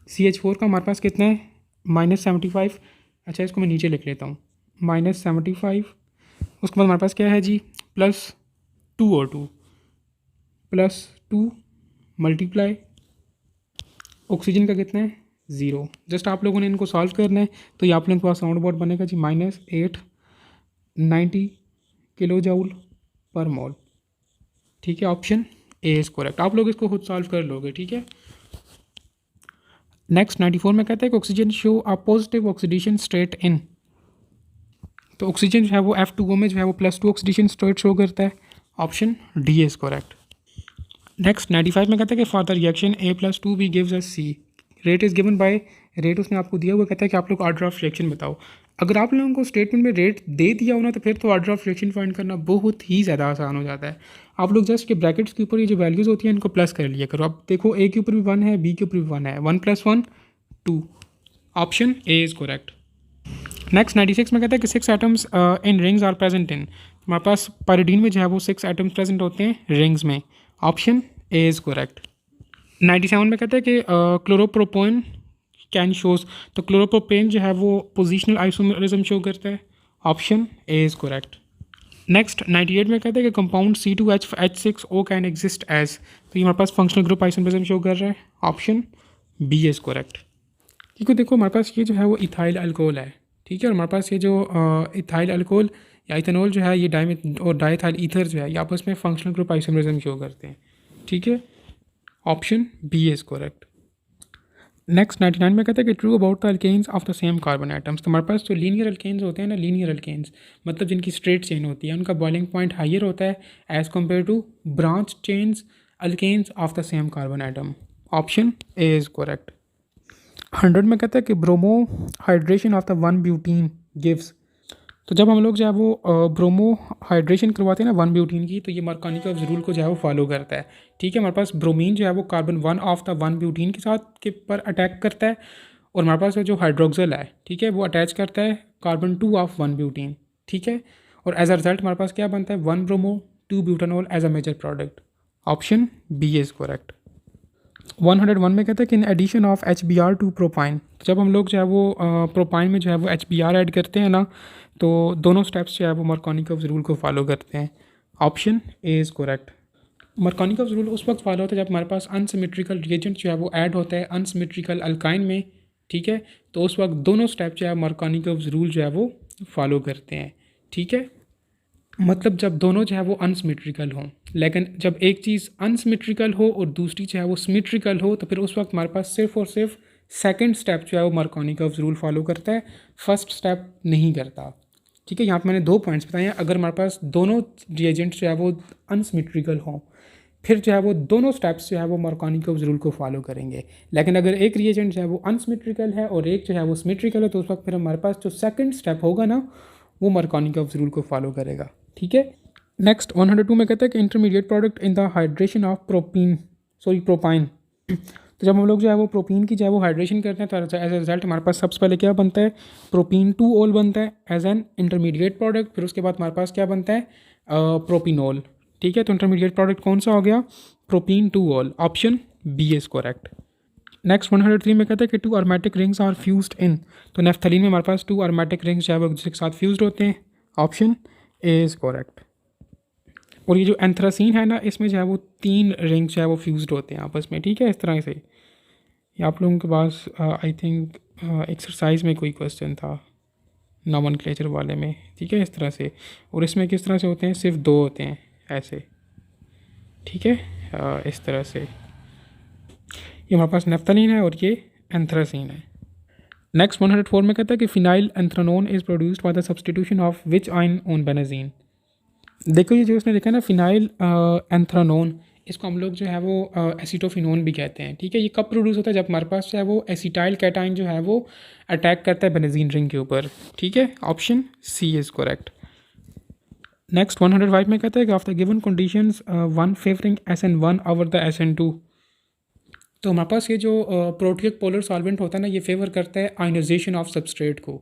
CH4 का हमारे पास कितना है -75। अच्छा इसको मैं नीचे लिख लेता हूँ, -75, उसके बाद हमारे पास क्या है जी +2O2 +2 मल्टीप्लाई ऑक्सीजन का कितना है 0। जस्ट आप लोगों ने इनको सॉल्व करना है, तो ये आप लोगों के पास साउंड बोर्ड बनेगा जी -890 किलो जूल पर मोल। ठीक है, ऑप्शन ए इज़ करेक्ट। आप लोग इसको खुद सॉल्व कर लोगे। ठीक है, नेक्स्ट 94 में कहता है कि oxygen show a positive oxidation state in, तो ऑक्सीजन जो है वो F2O में जो है वो +2 ऑक्सीडेशन स्टेट शो करता है। Option D is correct. Next 95 में कहता है कि for the reaction A+2 B gives us C, rate is given bye, rate उसने आपको दिया हुआ, कहता है कि आप लोग ऑर्डर ऑफ रिएक्शन बताओ। अगर आप लोगों को स्टेटमेंट में रेट दे दिया हो ना, तो फिर तो ऑर्डर ऑफ रिएक्शन फाइंड करना बहुत ही ज़्यादा आसान हो जाता है। आप लोग जस्ट के ब्रैकेट्स के ऊपर ये जो वैल्यूज़ होती हैं इनको प्लस कर लिया करो। अब देखो A के ऊपर भी 1 है, B के ऊपर भी 1 है, 1 + 1 2। Option A is correct. Next 96 में कहता है कि 6 atoms in rings are present in, हमारे पास पायरिडीन में जो है वो 6 एटम्स प्रेजेंट होते हैं रिंग्स में। Option A is correct. 97 में कहता है कि क्लोरोप्रोपेन कैन शोज, तो क्लोरोप्रोपेन जो है वो पोजिशनल आइसोमरिज्म शो करता है। Option A is correct. Next 98 में कहता है कि compound C2H6O can exist as, तो ये हमारे पास फंक्शनल ग्रुप आइसोमरिज्म शो कर रहा है। Option B is correct. क्योंकि देखो हमारे पास ये जो है वो इथाइल अल्कोहल है, ठीक है, और हमारे पास ये जो इथाइल अल्कोहल या इथेनॉल जो है ये और डाइथाइल ईथर जो है ये आपस में फंक्शनल ग्रुप आइसोमरिज्म शो करते हैं। ठीक है, option B is correct. Next 99 में कहता है कि true about the alkanes of the same carbon atoms, तो हमारे पास जो लीनियर अल्केन्स होते हैं ना, लीनियर अल्केन्स मतलब जिनकी स्ट्रेट चेन होती है, उनका बॉइलिंग पॉइंट हाइयर होता है as compare to branch chains alkanes of the same carbon atom. Option A is correct. 100 में कहता है कि bromo hydration of the 1 butene gives, तो जब हम लोग जो है वो ब्रोमो हाइड्रेशन करवाते हैं ना 1 ब्यूटीन की, तो ये मार्कोनिकॉव्स रूल को जो है वो फॉलो करता है। ठीक है, हमारे पास ब्रोमीन जो है वो कार्बन 1 ऑफ द 1 ब्यूटीन के साथ के पर अटैक करता है, और हमारे पास जो हाइड्रोक्सल है, ठीक है, वो अटैच करता है कार्बन 2 ऑफ 1 ब्यूटीन। ठीक है, और एज अ रिजल्ट हमारे पास क्या बनता है 1 bromo 2 butanol as a major product. Option B is correct. 101 में कहता है कि in addition of HBr to propyne, जब हम लोग जो है वो प्रोपाइन में जो है वो HBr ऐड करते हैं ना, तो दोनों स्टेप्स जो है वो मार्कोनिकॉव्स रूल को फॉलो करते हैं। Option A is correct. Markovnikov's rule उस वक्त फॉलो होता है जब हमारे पास अनसिमेट्रिकल रिएजेंट जो है वो ऐड होता है अनसिमेट्रिकल अल्काइन में। ठीक है, तो उस वक्त दोनों स्टेप जो है मार्कोनिकॉव्स रूल जो है वो फॉलो करते हैं। ठीक है, मतलब जब दोनों जो है वो अनसिमेट्रिकल हों, लेकिन जब एक चीज़ अनसिमेट्रिकल हो और दूसरी जो है वो सिमेट्रिकल हो, तो फिर उस वक्त हमारे पास सिर्फ और सिर्फ सेकंड स्टेप जो है वो मार्कोनिकॉव्स रूल फॉलो करता है, फर्स्ट स्टेप नहीं करता। ठीक है, यहाँ पे मैंने 2 पॉइंट्स बताए हैं। अगर हमारे पास दोनों रिएजेंट्स जो है वो अनसिमेट्रिकल हों, फिर जो है वो दोनों स्टेप्स जो है वो मार्कोनिकॉव्स रूल को फॉलो करेंगे। लेकिन अगर एक रिएजेंट जो है वो अनसिमेट्रिकल है और एक जो है वो सिमेट्रिकल है, तो उस वक्त फिर हमारे पास जो सेकंड स्टेप होगा ना, वो मार्कोनिकॉव्स रूल को फॉलो करेगा। ठीक है, नेक्स्ट 102 में कहता है कि intermediate product in the hydration of propyne, तो जब हम लोग जो है वो प्रोपीन की जो है वो हाइड्रेशन करते हैं, तो एज ए रिजल्ट हमारे पास सबसे पहले क्या बनता है प्रोपीन 2 बनता है एज एन इंटरमीडिएट प्रोडक्ट। फिर उसके बाद हमारे पास क्या बनता है प्रोपिनोल। ठीक है, तो इंटरमीडिएट प्रोडक्ट कौन सा हो गया propene 2। Option B is correct. Next 103 में कहता है कि 2 aromatic rings are fused in, तो नेफ्थलीन में हमारे पास 2 अरोमेटिक रिंग्स जो है वो एक दूसरे के साथ फ्यूज्ड होते हैं। Option A is correct. और ये जो एंथ्रासीन है ना, इसमें जो है वो 3 रिंग्स जो है वो फ्यूज्ड होते हैं आपस में। ठीक है, इस तरह से ये आप लोगों के पास आई थिंक एक्सरसाइज में कोई क्वेश्चन था नॉमेनक्लेचर वाले में। ठीक है, इस तरह से, और इसमें किस तरह से होते हैं सिर्फ 2 होते हैं ऐसे। ठीक है, इस तरह से ये हमारे पास नेफ्थलीन है और ये एंथ्रासीन है। नेक्स्ट 104 में कहता है कि phenyl anthranone is produced by the substitution of which ion on benzene. देखो ये जो उसने लिखा है ना फिनाइल एंथ्रानोन, इसको हम लोग जो है वो एसीटोफिनोन भी कहते हैं। ठीक है, ये कब प्रोड्यूस होता है जब हमारे पास जो है वो एसिटाइल कैटाइन जो है वो अटैक करता है बेंजीन रिंग के ऊपर। ठीक है, option C is correct. Next 105 में कहता है कि after given conditions 1 favouring SN1 over the SN2, तो हमारे पास ये जो प्रोटिक पोलर सॉल्वेंट होता है ना, ये फेवर करता है आयनाइजेशन ऑफ सबस्ट्रेट को,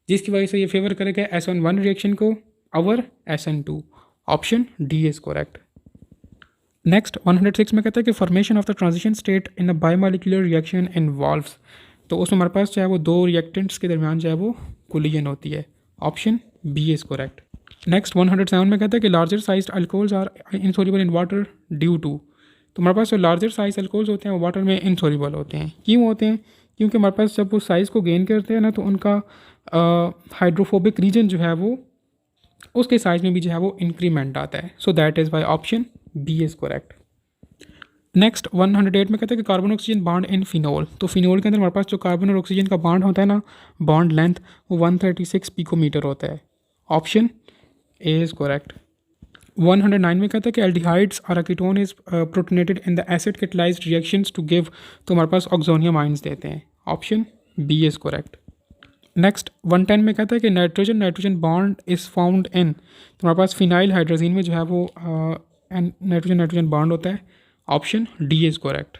जिसकी वजह से ये फेवर करेगा SN1 रिएक्शन को over SN2। Option D is correct. Next 106 में कहता है कि formation of the transition state in a biomolecular reaction involves, तो उसमें हमारे पास जो है वो 2 रिएक्टेंट्स के दरमियान जो है वो कोलिजन होती है। Option B is correct. Next 107 में कहता है कि larger size alcohols are insoluble in water due to. तो हमारे पास जो लार्जर साइज अल्कोहल्स होते हैं वो वाटर में इनसोल्यूबल होते हैं। क्यों होते हैं? क्योंकि हमारे पास जब वो साइज़ को गेन करते हैं ना तो उनका हाइड्रोफोबिक रीजन जो है वो उसके साइज में भी जो है वो इंक्रीमेंट आता है। So that is why option B is correct. Next 108 में कहते हैं कि carbon oxygen bond in phenol. तो फिनोल के अंदर हमारे पास जो कार्बन और ऑक्सीजन का बॉन्ड होता है ना, बॉन्ड लेंथ वो 136 पिकोमीटर होता है। Option A is correct. 109 में कहता है कि aldehydes are a ketone is protonated in the acid catalysed reactions to give. तो हमारे पास ऑक्सोनियम आयंस देते हैं। Option B is correct. Next 110 में कहता है कि nitrogen nitrogen bond is found in. तो हमारे पास फिनाइल हाइड्रोजीन में जो है वो नाइट्रोजन नाइट्रोजन बॉन्ड होता है। Option D is correct.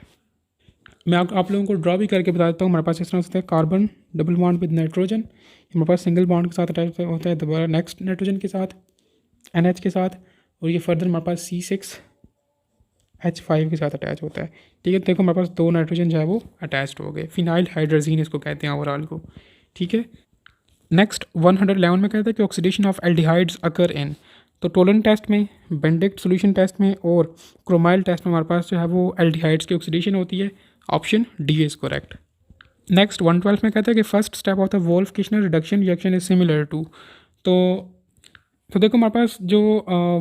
मैं आप लोगों को ड्रॉ भी करके बता देता हूँ। हमारे पास इस तरह से होता है carbon double bond with nitrogen, हमारे पास सिंगल बॉन्ड के साथ अटैच होता है दोबारा नेक्स्ट नाइट्रोजन के साथ NH के साथ, और ये फर्दर हमारे पास C6H5 के साथ अटैच होता है। ठीक है, देखो हमारे पास 2 नाइट्रोजन जो है वो अटैच्ड हो गए। फिनाइल हाइड्रोजीन इसको कहते हैं ओवरऑल को। ठीक है, नेक्स्ट 111 में कहता है कि ऑक्सीडेशन ऑफ एल्डिहाइड्स अकर इन। तो टोलन टेस्ट में, बेंडिक्ट सोल्यूशन टेस्ट में और क्रोमाइल टेस्ट में हमारे पास जो है वो एल्डिहाइड्स की ऑक्सीडेशन होती है। Option D is correct. Next 112 में कहता है कि first step of the Wolff Kishner reduction reaction is similar to. तो देखो हमारे पास जो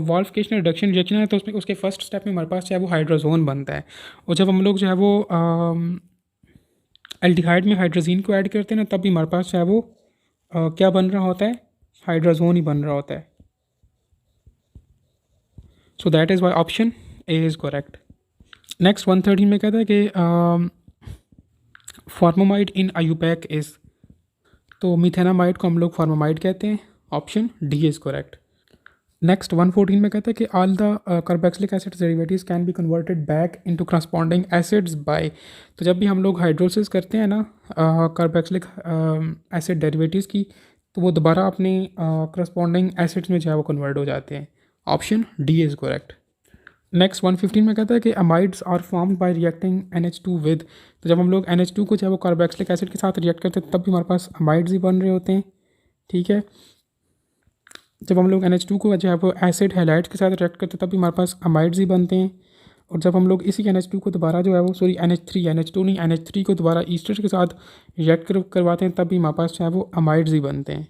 वोल्फ-किशनर रिडक्शन रिएक्शन है तो उसमें उसके फर्स्ट स्टेप में हमारे पास जो है वो हाइड्रोजोन बनता है, और जब हम लोग जो है वो एल्डिहाइड में हाइड्रोजीन को ऐड करते हैं ना तब भी हमारे पास जो है वो क्या बन रहा होता है? हाइड्रोजोन ही बन रहा होता है। So that is why option A is correct. Next 113 में कहता है कि फॉर्मामाइड इन आयुपैक इज़। तो मिथेनामाइड को हम लोग फॉर्मामाइड कहते हैं। Option D is correct. Next 114 में कहता है कि all the carboxylic acid derivatives can be converted back into corresponding acids bye. तो जब भी हम लोग हाइड्रोलिसिस करते हैं ना कार्बोक्सिलिक एसिड डेरिवेटिव्स की, तो वो दोबारा अपने करस्पॉन्डिंग एसिड्स में जो है वो कन्वर्ट हो जाते हैं। Option D is correct. Next 115 में कहता है कि amides are formed by reacting NH2 with. तो जब हम लोग NH2 को जो है वो कार्बोक्सिलिक एसिड के साथ रिएक्ट करते हैं तब भी हमारे पास अमाइड्स ही बन रहे होते हैं। ठीक है, जब हम लोग NH2 को जो है वो एसिड हैलाइड्स के साथ रिएक्ट करते हैं तब भी हमारे पास अमाइड्स ही बनते हैं, और जब हम लोग इसी NH2 को दोबारा जो है वो NH2 नहीं NH3 को दोबारा ईस्टर के साथ रिएक्ट करवाते हैं तब भी हमारे पास जो है वो अमाइड्स ही बनते हैं।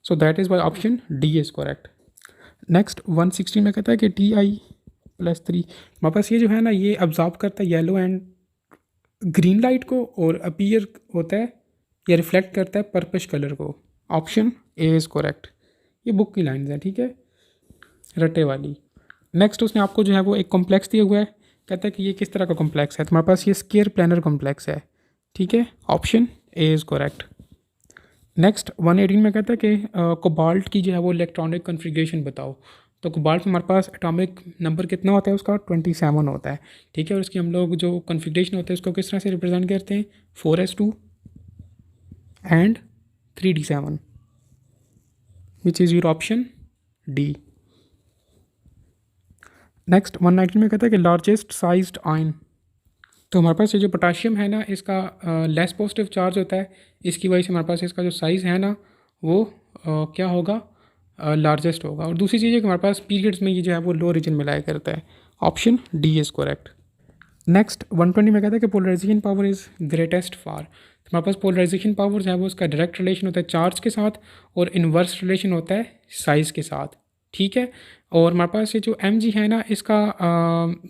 So that is why option D is correct. Next 116 में कहता है कि Ti+3 हमारे पास ये जो है ना ये अब्जॉर्ब करता है येलो एंड ग्रीन लाइट को, और अपीयर होता है या रिफ्लेक्ट करता है पर्पश कलर को। Option A is correct. ये बुक की लाइन्स हैं, ठीक है, रटे वाली। नेक्स्ट उसने आपको जो है वो एक कॉम्प्लेक्स दिया हुआ है, कहता है कि ये किस तरह का कॉम्प्लेक्स है। तो हमारे पास ये स्केयर प्लानर कॉम्प्लेक्स है। ठीक है, option A is correct. Next 118 में कहता है कि कोबाल्ट की जो है वो इलेक्ट्रॉनिक कॉन्फ़िगरेशन बताओ। तो कोबाल्ट में हमारे पास एटॉमिक नंबर कितना होता है? उसका 27 होता है। ठीक है, और उसकी हम लोग जो कॉन्फ़िगरेशन होता है उसको किस तरह से रिप्रेजेंट करते हैं? 4s2 and 3d7, which is your option D. Next 119 में कहता है कि लार्जेस्ट साइज्ड आयन। तो हमारे पास ये जो पोटाशियम है ना इसका लेस पॉजिटिव चार्ज होता है, इसकी वजह से हमारे पास इसका जो साइज़ है ना वो क्या होगा? लार्जेस्ट होगा। और दूसरी चीज़ है कि हमारे पास पीरियड्स में ये जो है वो लो रीजन में लाया करता है। Option D is correct. Next 120 में कहता है कि polarisation power is greatest for. तो हमारे पास पोलराइजेशन पावर जो है वो उसका डायरेक्ट रिलेशन होता है चार्ज के साथ, और इन्वर्स रिलेशन होता है साइज़ के साथ। ठीक है, और हमारे पास ये जो mg है ना इसका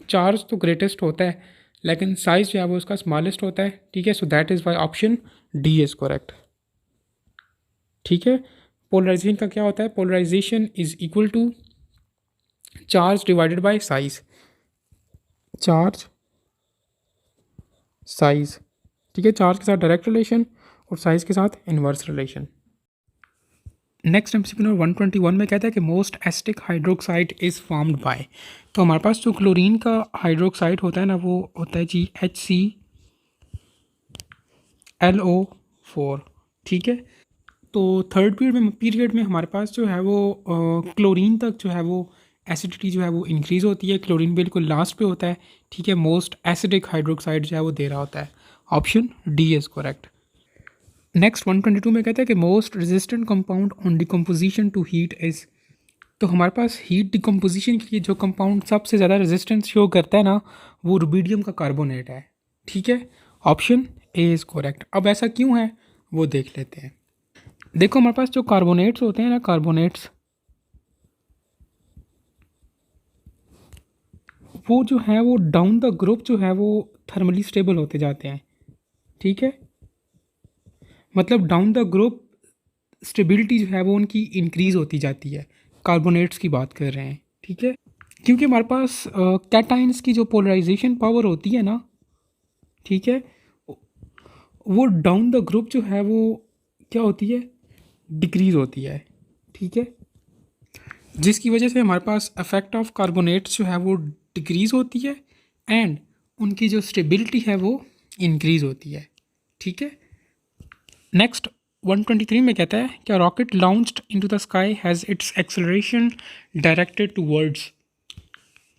चार्ज तो ग्रेटेस्ट होता है लेकिन साइज़ जो है वो उसका स्मॉलेस्ट होता है। ठीक है, so that is why option D is correct. ठीक है, पोलराइजेशन का क्या होता है? Polarisation is equal to charge divided by size, charge size. ठीक है, चार्ज के साथ डायरेक्ट रिलेशन और साइज़ के साथ inverse relation. Next MCQ number 121 में कहता है कि most acidic hydroxide is formed by. तो हमारे पास जो क्लोरीन का हाइड्रोक्साइड होता है ना वो होता है जी HClO4। ठीक है, तो थर्ड पीरियड में हमारे पास जो है वो क्लोरीन तक जो है वो एसिडिटी जो है वो इंक्रीज़ होती है। क्लोरीन बिल्कुल लास्ट पे होता है। ठीक है, मोस्ट एसिडिक हाइड्रोक्साइड जो है वो दे रहा होता है। Option D is correct. Next 122 में कहता है कि most resistant compound on decomposition to heat is. तो हमारे पास हीट डिकम्पोजिशन के लिए जो कंपाउंड सबसे ज़्यादा रेजिस्टेंस शो करता है ना, वो रुबीडियम का कार्बोनेट है। ठीक है, ऑप्शन ए इज़ करेक्ट। अब ऐसा क्यों है वो देख लेते हैं। देखो हमारे पास जो कार्बोनेट्स होते हैं ना, कार्बोनेट्स वो जो है वो डाउन द ग्रुप जो है वो थर्मली स्टेबल होते जाते हैं। ठीक है, मतलब डाउन द ग्रुप स्टेबिलिटी जो है वो उनकी इंक्रीज़ होती जाती है। कार्बोनेट्स की बात कर रहे हैं। ठीक है, क्योंकि हमारे पास कैटाइंस की जो पोलराइजेशन पावर होती है ना, ठीक है, वो डाउन द ग्रुप जो है वो क्या होती है, डिक्रीज़ होती है। ठीक है, जिसकी वजह से हमारे पास इफेक्ट ऑफ कार्बोनेट्स जो है वो डिक्रीज़ होती है एंड उनकी जो स्टेबिलिटी है वो इंक्रीज़ होती है। ठीक है, नेक्स्ट 123 में कहता है क्या rocket launched into the sky has its acceleration directed towards.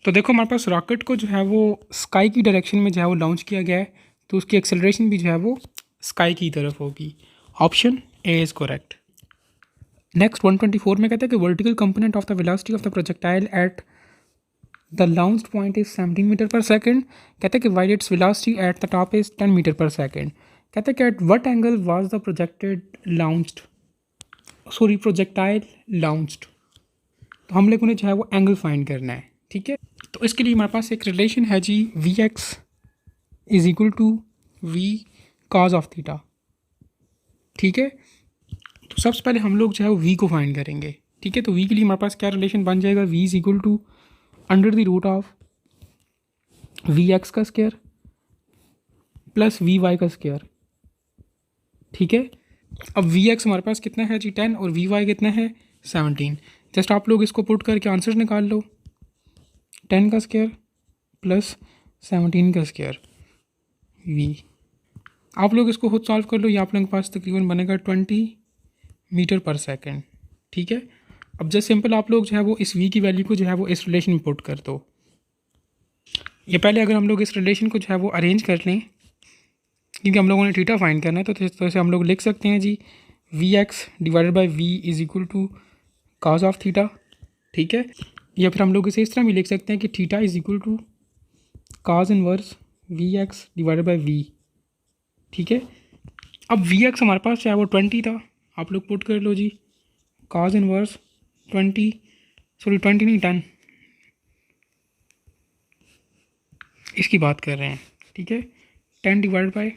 तो देखो हमारे पास रॉकेट को जो है वो स्काई की डायरेक्शन में जो है वो लॉन्च किया गया है, तो उसकी एक्सेलरेशन भी जो है वो स्काई की तरफ होगी। Option A is correct. Next 124 में कहता है कि vertical component of the velocity of the projectile at the launched point is 17 metre पर सेकेंड। कहते हैं कि while its velocity at the top is 10 metre पर सेकेंड। कहते हैं कि at what angle was the projectile launched. तो हम लोगों ने जो है वो एंगल फाइंड करना है। ठीक है, तो इसके लिए हमारे पास एक रिलेशन है जी, V X is equal to V cos of theta. ठीक है, तो सबसे पहले हम लोग जो है वो वी को फाइंड करेंगे। ठीक है, तो वी के लिए हमारे पास क्या रिलेशन बन जाएगा, V is equal to under the root of V X का स्क्वायर प्लस वी वाई का स्क्वायर। ठीक है, अब वी एक्स हमारे पास कितना है जी 10 और वी वाई कितना है 17। जस्ट आप लोग इसको पुट करके आंसर निकाल लो, 10 का स्क्वायर प्लस 17 का स्क्वायर वी। आप लोग इसको खुद सॉल्व कर लो, ये आप लोगों के पास तकरीबन बनेगा 20 मीटर पर सेकेंड। ठीक है, अब जस्ट सिंपल आप लोग जो है वो इस वी की वैल्यू को जो है वो इस रिलेशन में पुट कर दो। ये पहले अगर हम लोग इस रिलेशन को जो है वो अरेंज कर लें, क्योंकि हम लोगों ने थीटा फाइंड करना है, तो इस तरह से हम लोग लिख सकते हैं जी, V X divided by V is equal to cos of theta. ठीक है, या फिर हम लोग इसे इस तरह भी लिख सकते हैं कि theta is equal to cos inverse V X divided by V. ठीक है, अब वी एक्स हमारे पास चाहे वो 20 था, आप लोग पुट कर लो जी, कॉज इनवर्स 20 नहीं 10 इसकी बात कर रहे हैं। ठीक है, 10 डिवाइड बाई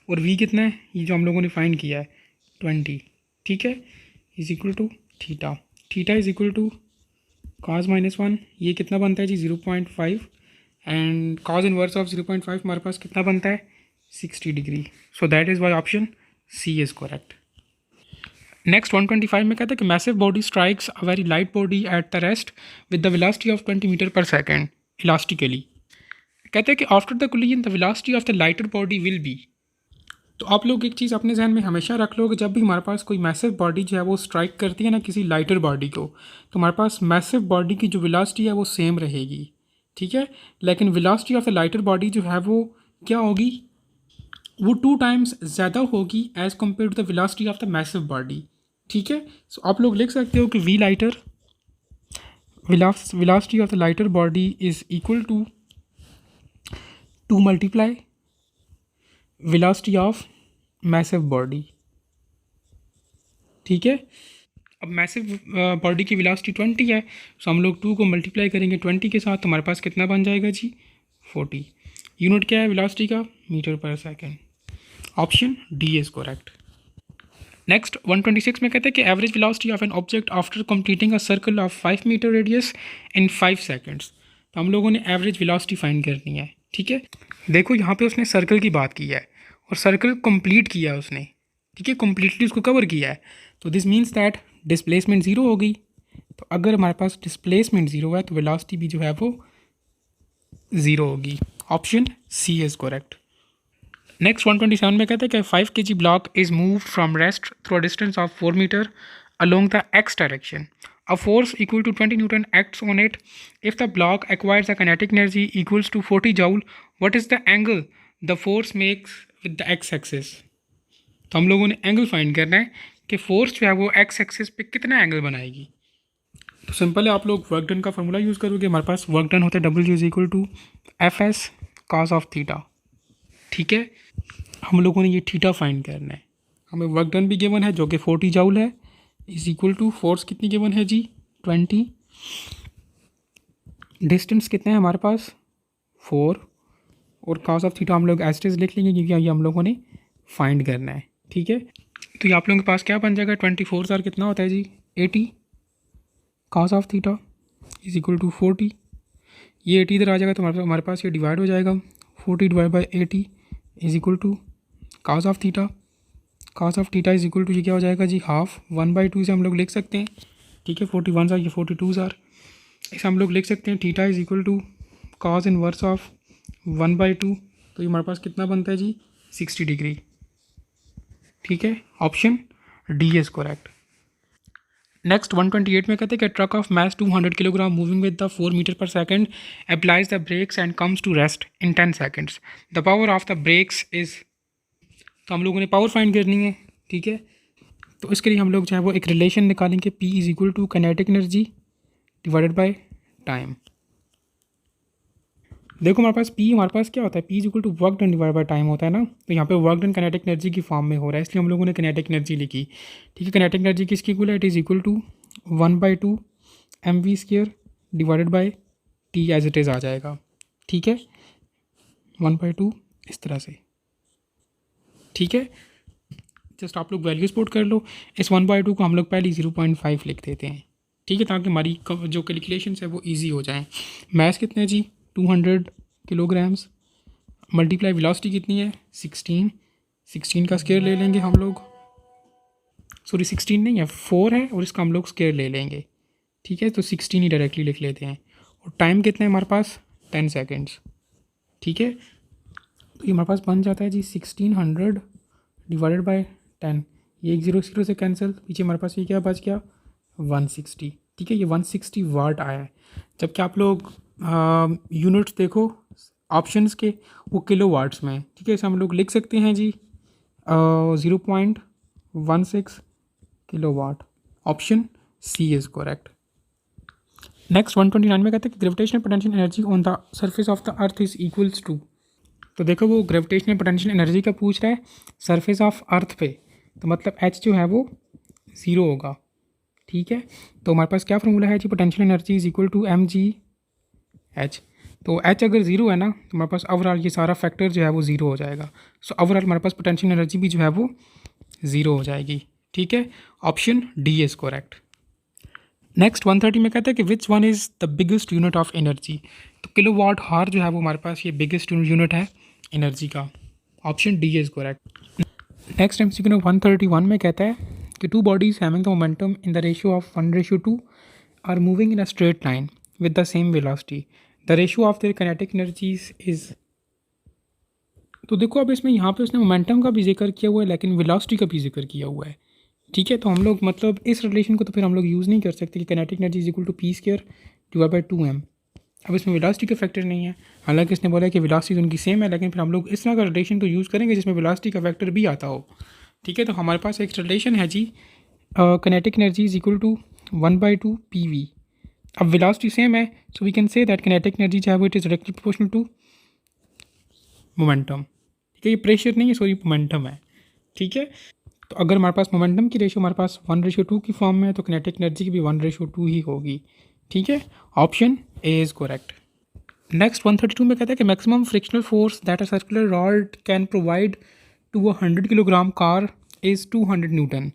और वी कितना है, ये जो हम लोगों ने फाइंड किया है 20। ठीक है, is equal to theta, theta is equal to cos -1, ये कितना बनता है जी 0.5 एंड कॉज इनवर्स ऑफ 0.5 हमारे पास कितना बनता है 60 degree. So that is why option C is correct. Next 125 में कहता है कि massive body strikes a very light body at the rest with the velocity of 20 metre पर सेकेंड इलास्टिकली। कहते हैं कि after the collision the velocity of the lighter body will be. तो आप लोग एक चीज़ अपने जहन में हमेशा रख लो कि जब भी हमारे पास कोई मैसिव बॉडी जो है वो स्ट्राइक करती है ना किसी लाइटर बॉडी को, तो हमारे पास मैसिव बॉडी की जो वेलोसिटी है वो सेम रहेगी। ठीक है, लेकिन velocity of the lighter body जो है वो क्या होगी, वो 2 टाइम्स ज़्यादा होगी as compare to the velocity of the massive body. ठीक है, सो आप लोग लिख सकते हो कि V lighter velocity of the lighter body is equal to 2 multiply velocity of massive body. ठीक है, अब मैसिव बॉडी की वेलोसिटी 20 है, सो हम लोग 2 को मल्टीप्लाई करेंगे 20 के साथ, तो हमारे पास कितना बन जाएगा जी 40। यूनिट क्या है वेलोसिटी का, मीटर पर second. Option D is correct. Next 126 में कहते हैं कि average velocity of an object after completing a circle of 5 metre radius in 5 seconds. तो हम लोगों ने एवरेज वेलोसिटी फाइंड करनी है। ठीक है, देखो यहाँ पे उसने सर्कल की बात की है और सर्कल कंप्लीट किया है उसने। ठीक है, कम्प्लीटली उसको कवर किया है, तो this means that displacement zero होगी। तो अगर हमारे पास डिस्प्लेसमेंट ज़ीरो है तो वेलोसिटी भी जो है वो ज़ीरो होगी। Option C is correct. Next 127 में कहते हैं कि 5 kg block is move from rest through a distance of 4 metre along the x direction. A force equal to 20 Newton acts on it. If the block acquires a kinetic energy equals to 40 joule, what is the angle the force makes with the x-axis? तो हम लोगों ने angle find करना है कि force जो है वो एक्स एक्सिस पे कितना एंगल बनाएगी। तो सिंपल है, आप लोग वर्क डन का फार्मूला यूज़ करोगे। हमारे पास वर्क डन होता है W is equal to F S cos of theta. ठीक है, हम लोगों ने ये थीटा फाइंड करना है। हमें वर्क डन भी गिवन है जो कि 40 जूल है, इज इक्वल टू फोर्स कितनी गिवन है जी 20, डिस्टेंस कितने हैं हमारे पास 4, और कॉस ऑफ थीटा हम लोग एज इट इज लिख लेंगे क्योंकि ये हम लोगों ने फाइंड करना है। ठीक है, तो ये आप लोगों के पास क्या बन जाएगा 24 सर कितना होता है जी 80, cos of theta is equal to 40। ये 80 इधर आ जाएगा तो हमारे पास ये डिवाइड हो जाएगा, 40 divide by 80 is equal to cos of theta. Cos of theta is equal to ये क्या हो जाएगा जी हाफ 1/2 से हम लोग लिख सकते हैं। ठीक है, 41 सर ये 42 सर, इसे हम लोग लिख सकते हैं theta is equal to cos inverse of 1/2। तो ये हमारे पास कितना बनता है जी 60 डिग्री। ठीक है, option D is correct. Next 128 में कहते हैं कि truck of mass 200 kilogram moving with the 4 metre per second applies the brakes and comes to rest in 10 seconds. The power of the brakes is, तो हम लोगों ने पावर फाइंड करनी है। ठीक है, तो इसके लिए हम लोग जो है वो एक रिलेशन निकालेंगे, P is equal to kinetic energy divided by time. देखो हमारे पास हमारे पास क्या होता है, P is equal to work done divide by time होता है ना। तो यहाँ पे वर्क डन काइनेटिक एनर्जी की फॉर्म में हो रहा है, इसलिए हम लोगों ने काइनेटिक एनर्जी लिखी। ठीक है, काइनेटिक एनर्जी किसकी इक्वल है, it is equal to 1/2 mv² divided by T as it is आ जाएगा। ठीक है, 1/2 इस तरह से। ठीक है, जस्ट आप लोग वैल्यूज पुट कर लो। इस 1/2 को हम लोग पहले 0.5 लिख देते हैं। ठीक है, ताकि हमारी जो कैलकुलेशन है वो ईजी हो जाए। मैथ कितने जी 200 किलोग्राम्स, मल्टीप्लाई वेलोसिटी कितनी है 16 का स्केयर ले लेंगे हम लोग, सॉरी 16 नहीं है 4 है और इसका हम लोग स्केयर ले लेंगे। ठीक है, तो 16 ही डायरेक्टली लिख लेते हैं। और टाइम कितना है हमारे पास 10 सेकेंड्स। ठीक है, तो ये हमारे पास बन जाता है जी 1600 डिवाइडेड बाय 10। ये 1 0 से कैंसिल, पीछे हमारे पास ये क्या बच गया 160। ठीक है, ये 160 वाट आया है। जबकि आप लोग यूनिट्स देखो ऑप्शंस के, वो किलो वाट्स में। ठीक है, इसे हम लोग लिख सकते हैं जी 0.16 kilowatt. Option C is correct. Next 129 में कहते हैं कि gravitational potential energy on the surface of the earth is equals to. तो देखो वो ग्रेविटेशनल पोटेंशियल एनर्जी का पूछ रहा है सरफेस ऑफ अर्थ पे, तो मतलब एच जो है वो 0 होगा। ठीक है, तो हमारे पास क्या फार्मूला है जी potential energy is equal to mgh। तो एच अगर 0 है ना तो हमारे पास ओवरऑल ये सारा फैक्टर जो है वो 0 हो जाएगा। सो ओवरऑल हमारे पास पोटेंशियल एनर्जी भी जो है वो 0 हो जाएगी। ठीक है, option D is correct. Next 130 में कहता है कि which one is the biggest unit of energy. तो किलो वाट हार जो है वो हमारे पास ये बिगेस्ट यूनिट है एनर्जी का। Option D is correct. Next MCQ 131 में कहता है कि two bodies having the momentum in the ratio of 1:2 are moving in a straight line with the same velocity, the ratio of their kinetic energies is. तो देखो अब इसमें यहाँ पे उसने मोमेंटम का भी जिक्र किया हुआ है लेकिन वेलोसिटी का भी जिक्र किया हुआ है। ठीक है, तो हम लोग मतलब इस रिलेशन को तो फिर हम लोग यूज़ नहीं कर सकते कि kinetic energy is equal to P² divide by 2m। अब इसमें वेलोसिटी का फैक्टर नहीं है, हालांकि इसने बोला है कि वेलोसिटी उनकी सेम है, लेकिन फिर हम लोग इस तरह का रिलेशन तो यूज़ करेंगे जिसमें वेलोसिटी का फैक्टर भी आता हो। ठीक है, तो हमारे पास एक रिलेशन है जी kinetic energy is equal to 1/2 PV। अब वेलोसिटी सेम है, so we can say that kinetic energy जो है वो it is directly proportional to momentum. ठीक है, ये प्रेशर नहीं है, सॉरी मोमेंटम है। ठीक है, तो अगर हमारे पास मोमेंटम की रेशियो हमारे पास 1:2 की फॉर्म में है तो काइनेटिक एनर्जी की भी 1:2 ही होगी। ठीक है, option A is correct. Next 132 में कहता है कि maximum frictional force that a circular rod can provide to a 100 kilogram car is 200 newton.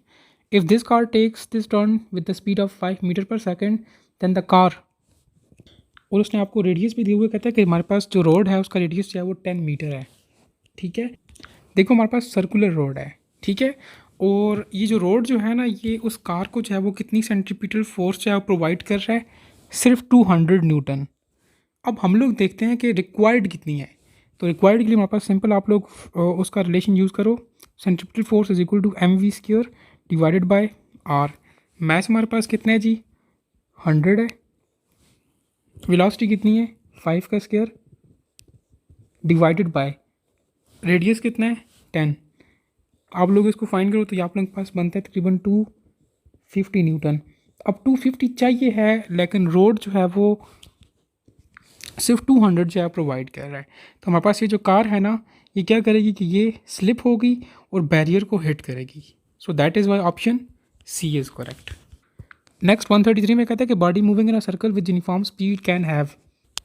If this car takes this turn with the speed of 5 metre पर second then the car, और उसने आपको radius भी दिए हुए कहता है कि हमारे पास जो रोड है उसका रेडियस जो है वो 10 मीटर है। ठीक है, देखो हमारे पास सर्कुलर रोड है। ठीक है, और ये जो रोड जो है ना ये उस कार को जो है वो कितनी सेंट्रीपिटल फोर्स जो है वो प्रोवाइड कर रहा है, सिर्फ 200 न्यूटन। अब हम लोग देखते हैं कि रिक्वायर्ड कितनी है। तो रिक्वायर्ड के लिए हमारे पास सिंपल आप लोग उसका रिलेशन यूज़ करो, centripetal force is equal to mv² divided by r। Mass हमारे पास कितना है जी 100 है, वेलोसिटी कितनी है 5 का स्क्वायर डिवाइडेड बाय रेडियस कितना है 10। आप लोग इसको फाइंड करो तो ये आप लोगों के पास बनता है तकरीबन 250 न्यूटन। अब 250 चाहिए है, लेकिन रोड जो है वो सिर्फ 200 जो है प्रोवाइड कर रहा है। तो हमारे पास ये जो कार है ना, ये क्या करेगी कि ये स्लिप होगी और बैरियर को हिट करेगी। So that is why option C is correct. Next 133 में कहता है कि body moving in a circle with uniform speed can have.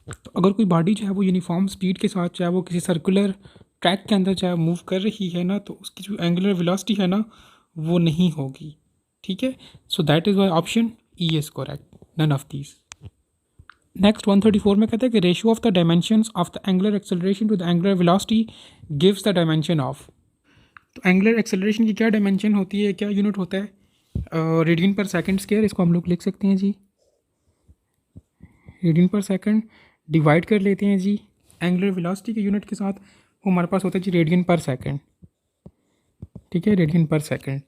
तो अगर कोई बॉडी जो है वो यूनिफॉर्म स्पीड के साथ चाहे वो किसी सर्कुलर ट्रैक के अंदर चाहे मूव कर रही है ना, तो उसकी जो एंगुलर वेलोसिटी है ना वो नहीं होगी। ठीक है, so that is why option E is correct, none of these. Next 134 में कहता है कि ratio of the dimensions of the angular acceleration to the angular velocity gives the dimension of. तो एंगुलर एक्सेलरेशन की क्या डायमेंशन होती है, क्या यूनिट होता है? रेडियन पर सेकंड स्क्वायर। इसको हम लोग लिख सकते हैं जी रेडियन पर सेकंड, डिवाइड कर लेते हैं जी एंगुलर वेलोसिटी के यूनिट के साथ, वो हमारे पास होता है जी रेडियन पर सेकंड। ठीक है, रेडियन पर सेकंड।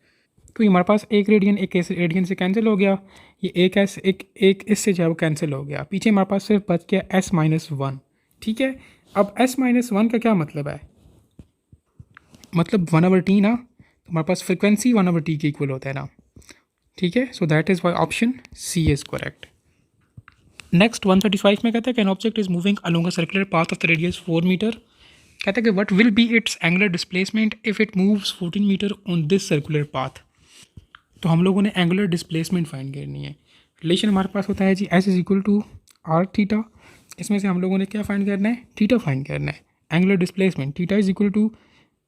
तो ये हमारे पास एक रेडियन एक रेडियन से कैंसिल हो गया, ये एक इससे जो है वो कैंसिल हो गया, पीछे हमारे पास सिर्फ बच गया S-1। ठीक है, अब S-1 का क्या मतलब है? मतलब 1/t ना, तो हमारे पास फ्रिक्वेंसी 1/t के इक्वल होता है ना। ठीक है, so that is why option C is correct. Next 135 में कहता है कि an object is moving along a circular path of the radius 4 metre. कहता है कि what will be its angular displacement if it moves 14 metre on this circular path. तो हम लोगों ने एंगुलर डिस्प्लेसमेंट फाइंड करनी है। रिलेशन हमारे पास होता है जी S is equal to R theta. इसमें से हम लोगों ने क्या फाइंड करना है? थीटा फाइंड करना है। Angular displacement theta is equal to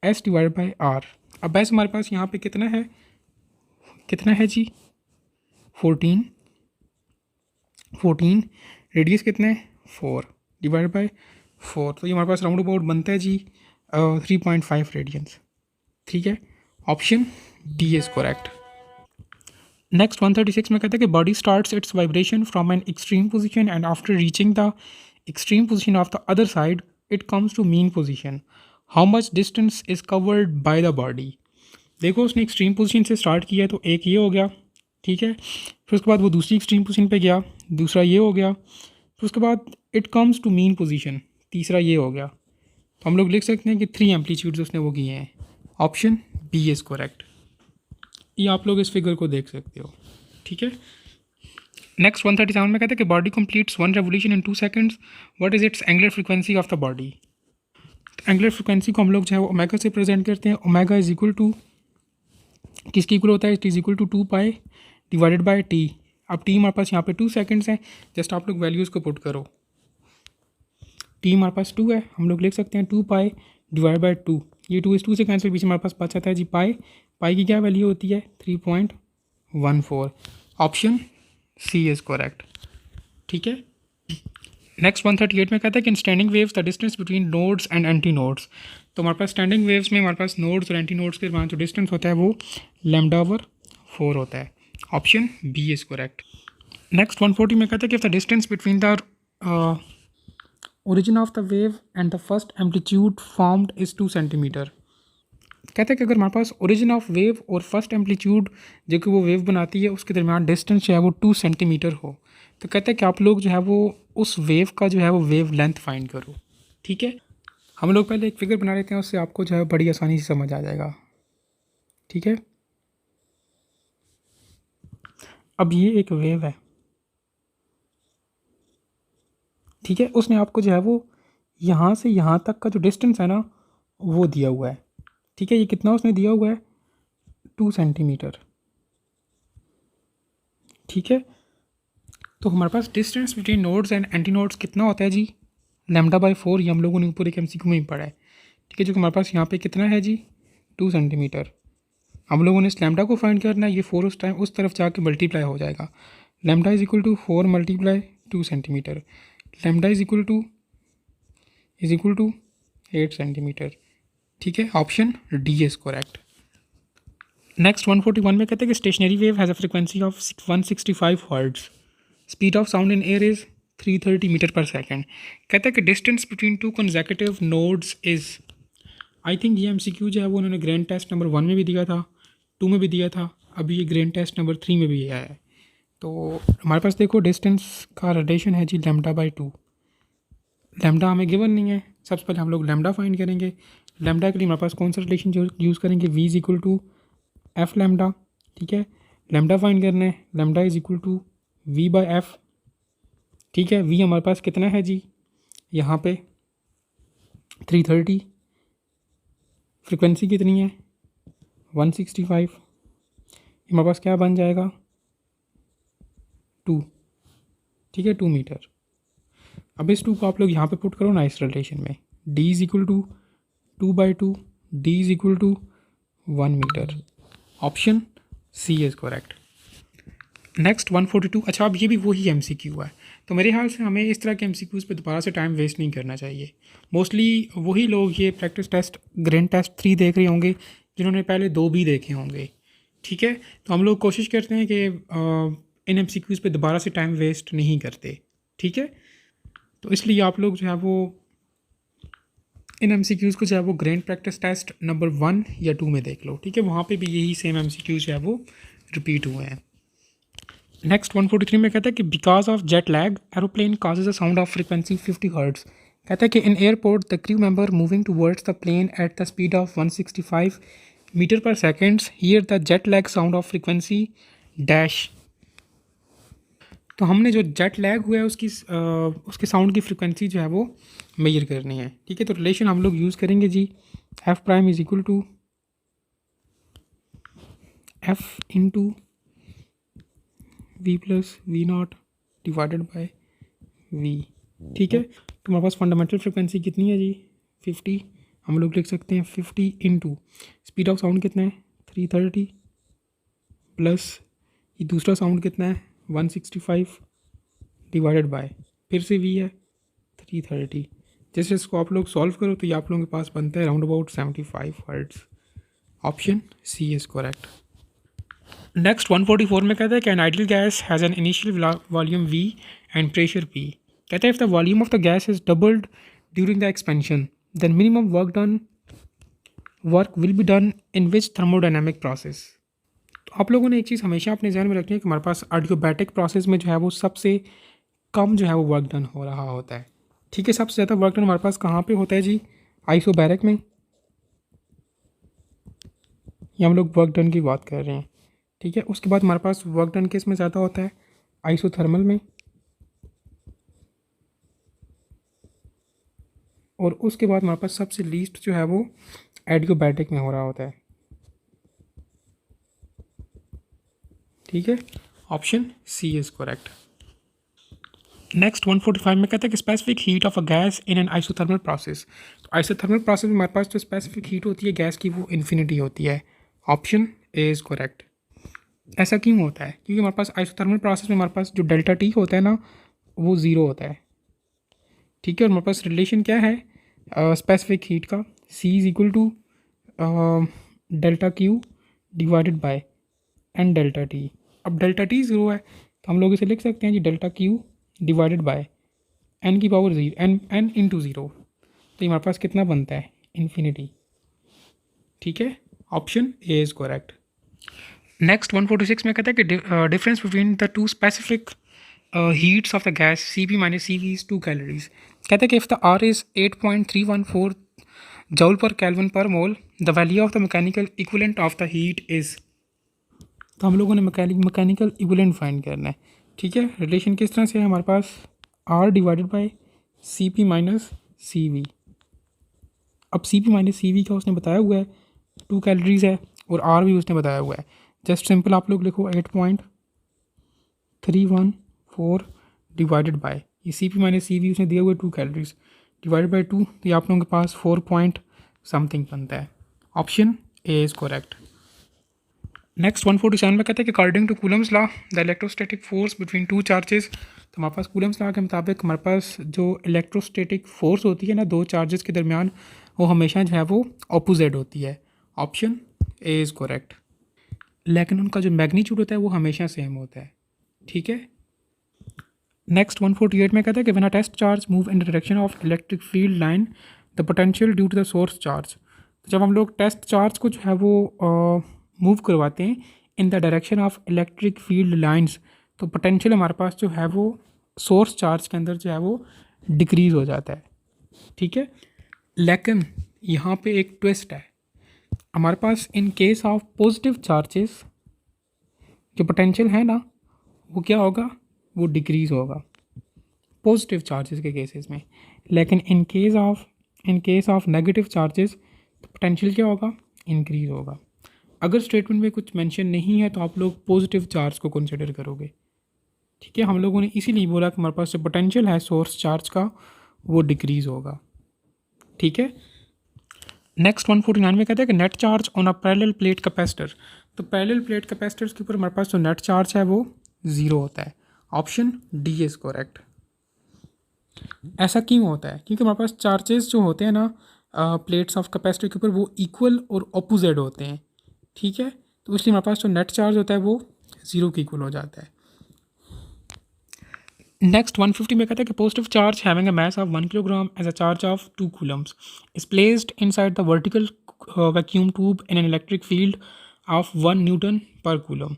S divide by R. अब S हमारे पास यहाँ पे कितना है जी? 14 रेडियस कितना है? 4 डिवाइड बाई 4, तो ये हमारे पास राउंड अबाउट बनता है जी 3.5 रेडियंस। ठीक है, option D is correct. Next 136 में कहता है कि body starts its vibration from an extreme position and after reaching the extreme position of the other side it comes to mean position. How much distance is covered by the body. देखो, उसने extreme position से start किया, तो एक ये हो गया। ठीक है, फिर उसके बाद वो दूसरी एक्सट्रीम पोजीशन पे गया, दूसरा ये हो गया। फिर उसके बाद it comes to mean position, तीसरा ये हो गया। तो हम लोग लिख सकते हैं कि 3 एम्पलीट्यूड्स उसने वो किए हैं। Option B is correct. ये आप लोग इस फिगर को देख सकते हो। ठीक है, नेक्स्ट 137 में कहते हैं कि body completes 1 revolution in 2 seconds, what is it's angular frequency of the body. Angular frequency को हम लोग जो है वो ओमेगा से प्रेजेंट करते हैं। ओमेगा इज इक्वल टू किसकी इक्वल होता है? It is equal to 2 pi divided by T. अब टी हमारे पास यहाँ पे 2 सेकंड्स हैं, जस्ट आप लोग वैल्यूज़ को पुट करो। टी हमारे पास 2 है, हम लोग लिख सकते हैं 2 पाई डिवाइड बाई 2। ये 2 इस 2 से कैंसिल, पीछे हमारे पास बच जाता है जी पाई की क्या वैल्यू होती है? 3.14। Option C is correct. ठीक है, नेक्स्ट 138 में कहता है कि in standing waves the distance between nodes and anti nodes. तो हमारे पास स्टैंडिंग वेव्स में हमारे पास नोड्स और एंटी नोड्स के दरमियान जो डिस्टेंस होता है वो λ/4 होता है। Option B is correct. Next 140 में कहता है कि if the distance between the origin of the wave and the first amplitude formed is 2 centimetre. कहता है कि अगर हमारे पास ओरिजिन ऑफ वेव और फर्स्ट एम्पलीट्यूड जो कि वो वेव बनाती है उसके दरमियान डिस्टेंस जो है वो 2 सेंटीमीटर हो, तो कहता है कि आप लोग जो है वो उस वेव का जो है वो वेव लेंथ फाइंड करो। ठीक है, हम लोग पहले एक फिगर बना लेते हैं, उससे आपको जो है बड़ी आसानी से समझ आ जाएगा। ठीक है, अब ये एक वेव है। ठीक है, उसने आपको जो है वो यहाँ से यहाँ तक का जो डिस्टेंस है ना वो दिया हुआ है। ठीक है, ये कितना उसने दिया हुआ है? 2 सेंटीमीटर। ठीक है, तो हमारे पास distance between nodes and anti nodes कितना होता है जी? λ/4। ये हम लोगों ने ऊपर एक MCQ में ही पढ़ा है। ठीक है, जो कि हमारे पास यहाँ पे कितना है जी? 2 सेंटीमीटर। हम लोगों ने इस लैम्डा को फाइंड करना है, ये 4 उस टाइम उस तरफ जाके मल्टीप्लाई हो जाएगा। Lambda is equal to 4 multiply 2 centimetre. Lambda is equal to 8 centimetre. ठीक है, option D is correct. Next 141 में कहते हैं कि stationary wave has a frequency of 165 hertz. Speed of sound in air is 330 metre पर second. कहता है कि distance between 2 consecutive nodes is, I think ये MCQ जो है वो उन्होंने ग्रैंड टेस्ट नंबर 1 में भी दिया था, 2 में भी दिया था, अभी ये ग्रैंड टेस्ट नंबर 3 में भी आया है। तो हमारे पास देखो डिस्टेंस का रिलेशन है जी λ/2। लैम्डा हमें गिवन नहीं है, सबसे पहले हम लोग लैम्डा फाइंड करेंगे। लैम्डा के लिए हमारे पास कौन सा रिलेशन यूज़ करेंगे, v is equal to F lambda. ठीक है, लैम्डा फाइंड करना है, lambda is equal to v by F. ठीक है, v हमारे पास कितना है जी, यहाँ पे 330, फ्रिक्वेंसी कितनी है 165, हमारे पास क्या बन जाएगा 2। ठीक है, 2 मीटर। अब इस 2 को आप लोग यहाँ पे पुट करो ना इस रिलेशन में, d is equal to 2/2, d is equal to 1 metre. Option C is correct. Next 142। अच्छा, अब ये भी वही MCQ है, तो मेरे ख्याल से हमें इस तरह के MCQs पे दोबारा से टाइम वेस्ट नहीं करना चाहिए। मोस्टली वही लोग ये प्रैक्टिस टेस्ट ग्रेन टेस्ट 3 देख रहे होंगे जिन्होंने पहले 2 भी देखे होंगे। ठीक है, तो हम लोग कोशिश करते हैं कि इन MCQs पे दोबारा से टाइम वेस्ट नहीं करते। ठीक है, तो इसलिए आप लोग जो है वो इन MCQs को जो है वो ग्रेन प्रैक्टिस टेस्ट नंबर 1 या 2 में देख लो। ठीक है, वहाँ पे भी यही सेम MCQs जो है वो रिपीट हुए हैं। नेक्स्ट 143 में कहता है कि because of jet lag aeroplane causes a sound of frequency 50 hertz. कहता है कि in airport the crew member moving towards the plane at the speed of 165 metre per seconds hear the jet lag sound of frequency dash. तो हमने जो jet lag हुआ है उसके sound की फ्रिक्वेंसी जो है वो मेजर करनी है। ठीक है, तो रिलेशन हम लोग यूज़ करेंगे जी, F prime is equal to F into V plus V naught divided by V. ठीक है, तो हमारे पास फंडामेंटल फ्रिक्वेंसी कितनी है जी 50, हम लोग लिख सकते हैं 50 इंटू स्पीड ऑफ साउंड कितना है 330 प्लस ये दूसरा साउंड कितना है 165 डिवाइडेड बाय फिर से वी है 330। जैसे इसको आप लोग सॉल्व करो तो ये आप लोगों के पास बनता है round about 75 hertz. Option C is correct. Next 144 में कहता है कि an ideal gas has an initial volume V and pressure P। कहता है if the volume of the gas is doubled during the expansion then minimum work will be done in which thermodynamic process. तो आप लोगों ने एक चीज़ हमेशा अपने ध्यान में रखनी है कि हमारे पास एडियाबैटिक प्रोसेस में जो है वो सबसे कम जो है वो वर्क डन हो रहा होता है। ठीक है, सबसे ज़्यादा वर्क डन हमारे पास कहाँ पे होता है जी, आइसोबैरिक में। ये हम लोग वर्क डन की बात कर रहे हैं। ठीक है, उसके बाद हमारे पास वर्क डन किस में ज़्यादा होता है, आइसोथर्मल में, और उसके बाद हमारे पास सबसे लीस्ट जो है वो एडियोबैटिक में हो रहा होता है। ठीक है, option C is correct. Next 145 में कहता है कि specific heat of a gas in an isothermal process. तो आइसोथर्मल प्रोसेस में हमारे पास जो स्पेसिफिक हीट होती है गैस की वो इन्फिनिटी होती है। Option A is correct. ऐसा क्यों होता है, क्योंकि हमारे पास आइसोथर्मल प्रोसेस में हमारे पास जो डेल्टा टी होता है ना वो ज़ीरो होता है। ठीक है, और हमारे पास रिलेशन क्या है स्पेसिफिक हीट का, C is equal to delta Q divided by N delta T. अब डेल्टा टी ज़ीरो है तो हम लोग इसे लिख सकते हैं जी delta Q divided by N की power zero, N into zero. तो हमारे पास कितना बनता है इन्फिनिटी। ठीक है, option A is correct. Next 146 में कहता है कि difference between the two specific heats of the gas CP minus CV is 2 calories. कहता है कि if the R is 8.314 joule per kelvin per mole the value of the mechanical equivalent of the heat is. तो हम लोगों ने mechanical equivalent find करना है। ठीक है, रिलेशन किस तरह से है हमारे पास, R divided by CP minus CV। अब CP माइनस CV का उसने बताया हुआ है 2 कैलोरीज है और R भी उसने बताया हुआ है। जस्ट सिंपल आप लोग लिखो 8.314 डिवाइडेड बाय ये CP माइनस CV उसने दिया हुआ है 2 कैलोरीज डिवाइडेड बाय 2, तो ये आप लोगों के पास 4 पॉइंट समथिंग बनता है। Option A is correct. Next 147 में कहता है कि according to Coulomb's law the electrostatic force between two charges. तो हमारे पास कूलम्स लॉ के मुताबिक हमारे पास जो इलेक्ट्रोस्टैटिक फोर्स होती है ना दो चार्जेस के दरमियान, वो हमेशा जो है वो अपोजिट होती है। Option A is correct. लेकिन उनका जो मैग्नीट्यूड होता है वो हमेशा सेम होता है। ठीक है, नेक्स्ट 148 में कहता है कि when a test charge move in the direction of electric field line the potential due to the source charge. तो जब हम लोग टेस्ट चार्ज को जो है वो मूव करवाते हैं इन the direction of electric field lines, तो पोटेंशियल हमारे पास जो है वो सोर्स चार्ज के अंदर जो है वो डिक्रीज़ हो जाता है। ठीक है, लेकिन यहाँ पे एक ट्विस्ट है। हमारे पास in case of positive charges जो पोटेंशियल है ना, वो क्या होगा, वो डिक्रीज़ होगा पॉजिटिव चार्जेस के केसेस में। लेकिन in case of negative charges तो पोटेंशियल क्या होगा, इंक्रीज़ होगा। अगर स्टेटमेंट में कुछ मेंशन नहीं है तो आप लोग पॉजिटिव चार्ज को कंसिडर करोगे। ठीक है, हम लोगों ने इसीलिए बोला कि हमारे पास जो पोटेंशियल है सोर्स चार्ज का वो डिक्रीज़ होगा। ठीक है, नेक्स्ट 149 में कहते हैं कि net charge on a parallel plate capacitor. तो पैरेलल प्लेट कैपेसिटर्स के ऊपर हमारे पास जो नेट चार्ज है वो ज़ीरो होता है। Option D is correct. ऐसा क्यों होता है, क्योंकि हमारे पास चार्जेस जो होते हैं ना प्लेट्स ऑफ कैपेसिटर के ऊपर वो इक्वल और अपोजिट होते हैं। ठीक है, तो इसलिए हमारे पास जो नेट चार्ज होता है वो ज़ीरो के इक्वल हो जाता है। नेक्स्ट 150 में कहता है कि positive charge having a mass of 1 kilogram as a charge of 2 coulombs is placed inside the vertical vacuum tube in an electric field of 1 newton per coulomb.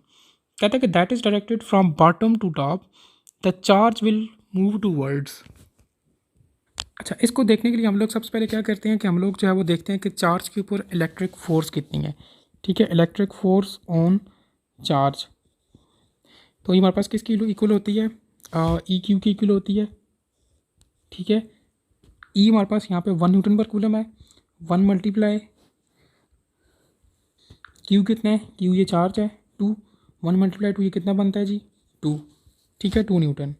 कहता है कि that is directed from bottom to top, the charge will move towards. अच्छा, इसको देखने के लिए हम लोग सबसे पहले क्या करते हैं कि हम लोग जो है वो देखते हैं कि चार्ज के ऊपर इलेक्ट्रिक फोर्स कितनी है। ठीक है, इलेक्ट्रिक फोर्स ऑन चार्ज, तो ये हमारे पास किसकी इक्वल होती है, ई क्यू की इक्वल होती है। ठीक है, ई हमारे पास यहाँ पे 1 न्यूटन पर कूलम है, 1 मल्टीप्लाई क्यू कितना है, क्यू ये चार्ज है 2, 1 मल्टीप्लाई 2 ये कितना बनता है जी 2। ठीक है, 2 न्यूटन।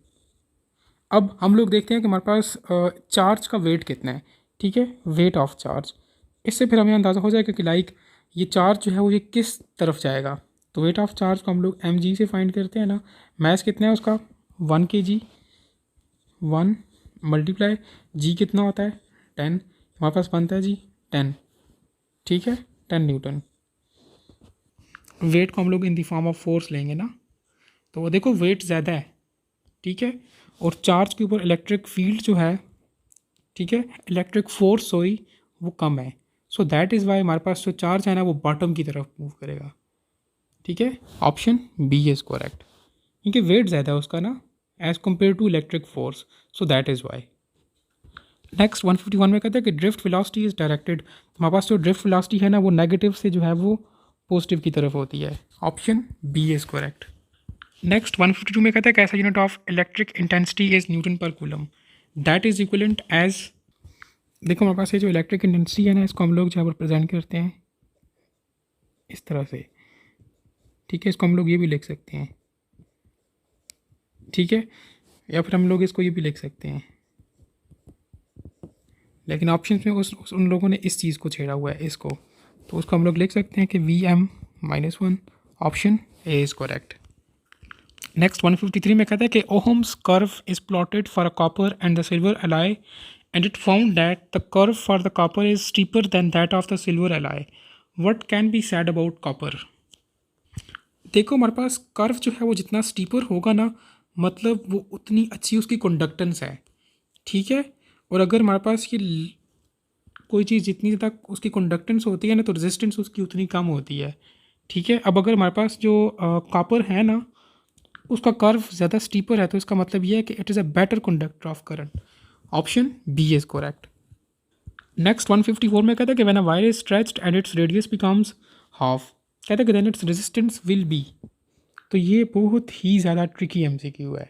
अब हम लोग देखते हैं कि हमारे पास चार्ज का वेट कितना है। ठीक है, वेट ऑफ चार्ज, इससे फिर हमें अंदाज़ा हो जाएगा कि लाइक ये चार्ज जो है वो ये किस तरफ जाएगा। तो वेट ऑफ चार्ज को हम लोग एम जी से फाइंड करते हैं ना। मैथ कितना है उसका 1 के जी, 1 मल्टीप्लाई जी कितना होता है 10, हमारे पास बनता है जी 10। ठीक है, 10 न्यूटन। वेट को हम लोग इन दी फॉर्म ऑफ फोर्स लेंगे ना, तो वो देखो वेट ज़्यादा है। ठीक है, और चार्ज के ऊपर इलेक्ट्रिक फील्ड जो है, ठीक है, इलेक्ट्रिक फोर्स सॉरी वो कम है। सो दैट इज़ वाई हमारे पास जो चार्ज है ना वो बॉटम की तरफ मूव करेगा। ठीक है, ऑप्शन बी इज़ करेक्ट, क्योंकि वेट ज़्यादा है उसका ना as compare to electric force, so that is why. Next 151 में कहते हैं कि ड्रिफ्ट वेलोसिटी इज़ डायरेक्टेड। हमारे पास जो ड्रिफ्ट वेलोसिटी है ना वो नेगेटिव से जो है वो पॉजिटिव की तरफ होती है। Option B is correct. Next 152 में कहता है कि SI unit of electric intensity is newton per coulomb, that is equivalent as. देखो हमारे पास ये जो इलेक्ट्रिक इंटेंसिटी है ना इसको हम लोग जहाँ पर प्रेजेंट करते हैं इस तरह से। ठीक है, इसको हम लोग ये भी लिख सकते हैं। ठीक है, या फिर हम लोग इसको ये भी लिख सकते हैं, लेकिन ऑप्शन में उन लोगों ने इस चीज़ को छेड़ा हुआ है इसको, तो उसको हम लोग लिख सकते हैं कि Vm-1। Option A is correct. Next 153 में कहता है कि Ohm's curve is plotted for a copper and the silver alloy and it found that the curve for the copper is steeper than that of the silver alloy, what can be said about copper. देखो हमारे पास curve जो है वो जितना steeper होगा ना, मतलब वो उतनी अच्छी उसकी कंडक्टेंस है। ठीक है, और अगर हमारे पास ये कोई चीज़ जितनी ज़्यादा उसकी कंडक्टेंस होती है ना तो रेजिस्टेंस उसकी उतनी कम होती है। ठीक है, अब अगर हमारे पास जो कॉपर है ना उसका कर्व ज़्यादा स्टीपर है तो इसका मतलब ये है कि it is a better conductor of current. Option B is correct. Next 154 में कहता है कि when a wire is stretched and its radius becomes half, कहता है कि then its resistance will be. तो ये बहुत ही ज़्यादा ट्रिकी एमसीक्यू है।